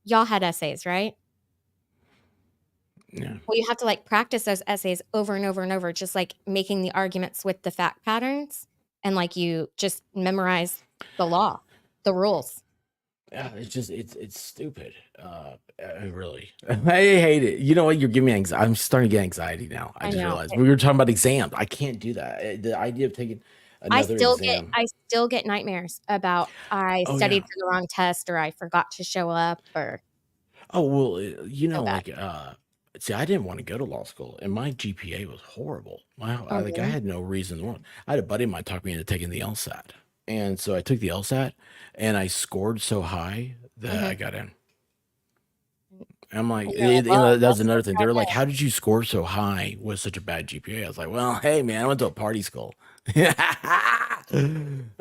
y'all had essays, right? Yeah. Well, you have to like practice those essays over and over and over, just like making the arguments with the fact patterns. And like you just memorize the law, the rules. Yeah, it's stupid. Really, I hate it. You know what? You're giving me anxiety. I'm starting to get anxiety now. I I just know. realized we were talking about exams. I can't do that. The idea of taking another exam. I still get nightmares about I Oh studied yeah. for the wrong test or I forgot to show up or Oh well, so bad. like see, I didn't want to go to law school, and my GPA was horrible. Oh, I really? had no reason to want. I had a buddy of mine talk me into taking the LSAT, and so I took the LSAT, and I scored so high that I Mhm. got in. I'm like, And you're like, "Well, that was let's another go thing. try They were like, this." "How did you score so high with such a bad GPA?" I was like, "Well, hey, man, I went to a party school,"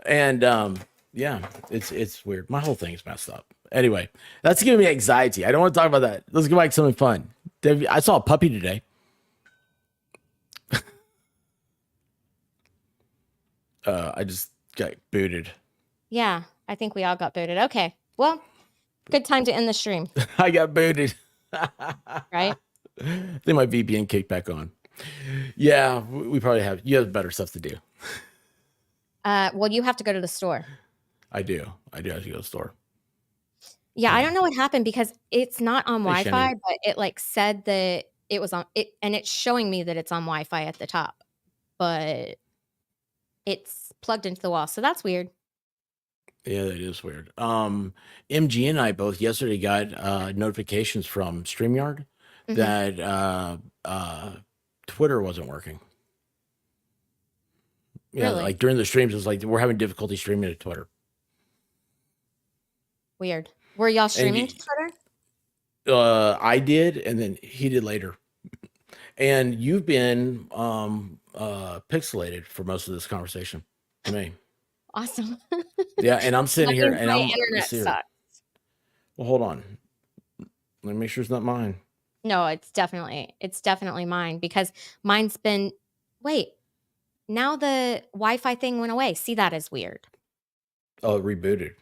and yeah, it's weird. My whole thing's messed up. Anyway, that's giving me anxiety. I don't want to talk about that. Let's go back to something fun. I saw a puppy today. I just got booted. Yeah, I think we all got booted. Okay. Well, good time to end the stream, I got booted. right? I think my VPN kicked back on. Yeah, we probably have. You have better stuff to do. Well, you have to go to the store. I do. I do have to go to the store. Yeah, I Yeah. don't know what happened because it's not on Hey, Wi-Fi, Shani. but it like said that it was on it, and it's showing me that it's on Wi-Fi at the top, but it's plugged into the wall. So that's weird. Yeah, that is weird. MG and I both yesterday got notifications from StreamYard Mhm. that Twitter wasn't working. Yeah, Really? like during the streams, it was like we're having difficulty streaming to Twitter. Weird. Were y'all And streaming to Twitter? I did, and then he did later. And you've been pixelated for most of this conversation to me. Awesome. Yeah, and I'm sitting That here means and my I'm internet let's see here. sucks. Well, hold on. Let me make sure it's not mine. No, it's definitely mine because mine's been wait, now the Wi-Fi thing went away. See, that is weird. Oh, it rebooted.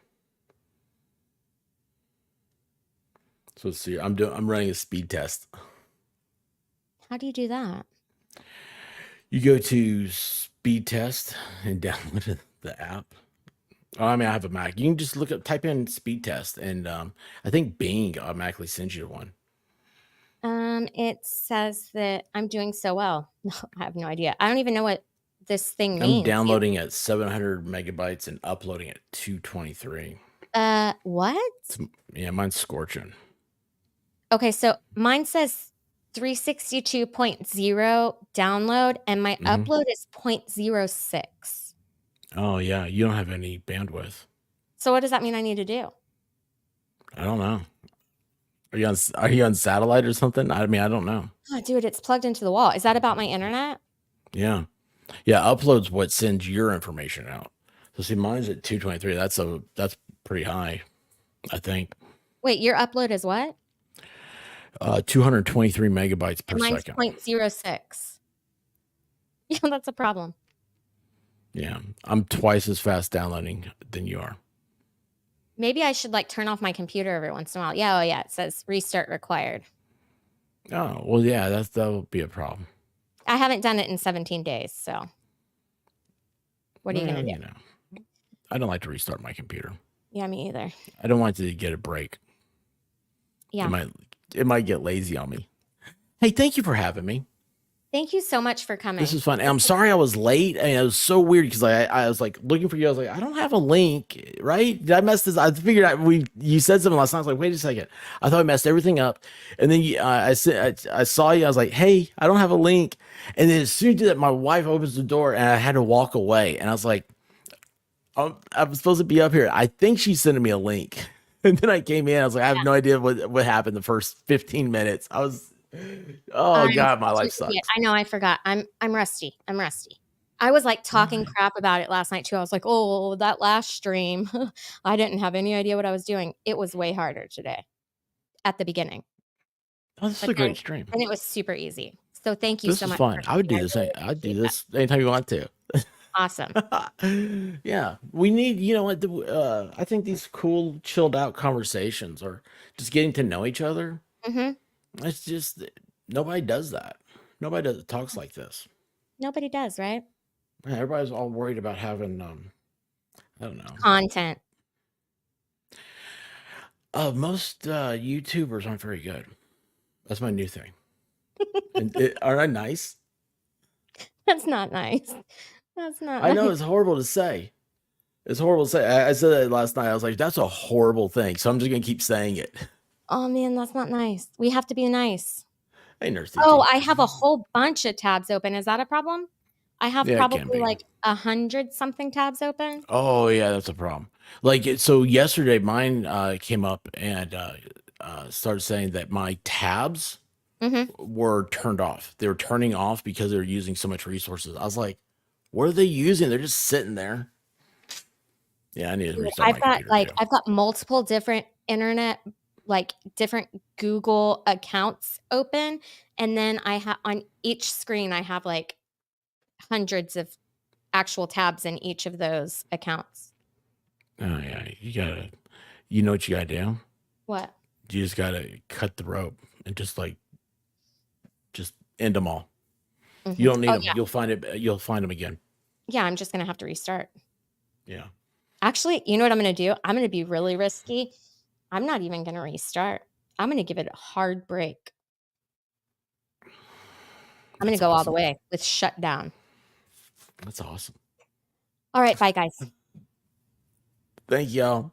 So let's see. I'm running a speed test. How do you do that? You go to speed test and download the app. Oh, I mean, I have a Mac. You can just type in speed test, and I think Bing automatically sends you one. It says that I'm doing so well. No, I have no idea. I don't even know what this thing I'm means. downloading at 700 megabytes and uploading at 223. What? Yeah, mine's scorching. Okay, so mine says 362.0 download and my upload is 0.06. Oh yeah, you don't have any bandwidth. So what does that mean I need to do? I don't know. Are you on satellite or something? I mean, I don't know. Oh, dude, it's plugged into the wall. Is that about my internet? Yeah. Yeah, upload's what sends your information out. So see, mine's at 223. That's pretty high, I think. Wait, your upload is what? 223 megabytes per Mine's second. 0.06. Yeah, that's a problem. Yeah, I'm twice as fast downloading than you are. Maybe I should like turn off my computer every once in a while. Yeah, oh yeah, it says restart required. Oh, well, yeah, that'll be a problem. I haven't done it in 17 days, so what are you gonna do? You know, I don't like to restart my computer. Yeah, me either. I don't want it to get a break. Yeah. It might get lazy on me. Hey, thank you for having me. Thank you so much for coming. This is fun. And I'm sorry I was late. And it was so weird because I was like looking for you. I was like, I don't have a link, right? Did I mess this? I figured out you said something last night. I was like, wait a second. I thought I messed everything up. And then I saw you. I was like, hey, I don't have a link. And then as soon as you do that, my wife opens the door and I had to walk away. And I was like, I'm supposed to be up here. I think she's sending me a link. And then I came in. I was like, I have no idea what happened the first 15 minutes. I was, oh God, my life sucks. I know. I forgot. I'm rusty. I was, like, talking crap about it last night too. I was like, "Oh, that last stream, I didn't have any idea what I was doing." It was way harder today at the beginning, Oh, this is but a then great stream. it was super easy. So thank you This so is much fun. for I would coming. do I this. really I'd do appreciate that. this anytime you want to. Awesome. Yeah, we need, you know what, I think these cool, chilled out conversations or just getting to know each other. Mhm. It's just nobody does that. Nobody does talks like this. Nobody does, right? Yeah, everybody's all worried about having I don't know. Content. Most YouTubers aren't very good. That's my new thing. And aren't I nice? That's not nice. That's not I know nice. it's horrible to say. It's horrible to say. I said that last night. I was like, that's a horrible thing. So I'm just gonna keep saying it. Oh, man, that's not nice. We have to be nice. Hey, Nurse Oh, TT. I have a whole bunch of tabs open. Is that a problem? I have Yeah, it can probably, be. like, 100 something tabs open. Oh yeah, that's a problem. Like so yesterday mine came up and started saying that my tabs Mhm. were turned off. They were turning off because they were using so much resources. I was like, what are they using? They're just sitting there. Yeah, I need to Dude, restart my computer too. I've got multiple different internet, like, different Google accounts open, and then I have on each screen, I have, like, hundreds of actual tabs in each of those accounts. Oh yeah, you know what you gotta do? What? You just gotta cut the rope and just end them all. You Mhm. don't need Oh, them. yeah. You'll find them again. Yeah, I'm just gonna have to restart. Yeah. Actually, you know what I'm gonna do? I'm gonna be really risky. I'm not even gonna restart. I'm gonna give it a hard break. I'm gonna That's go all the awesome. way with shutdown. That's awesome. All right, bye, guys. Thank y'all.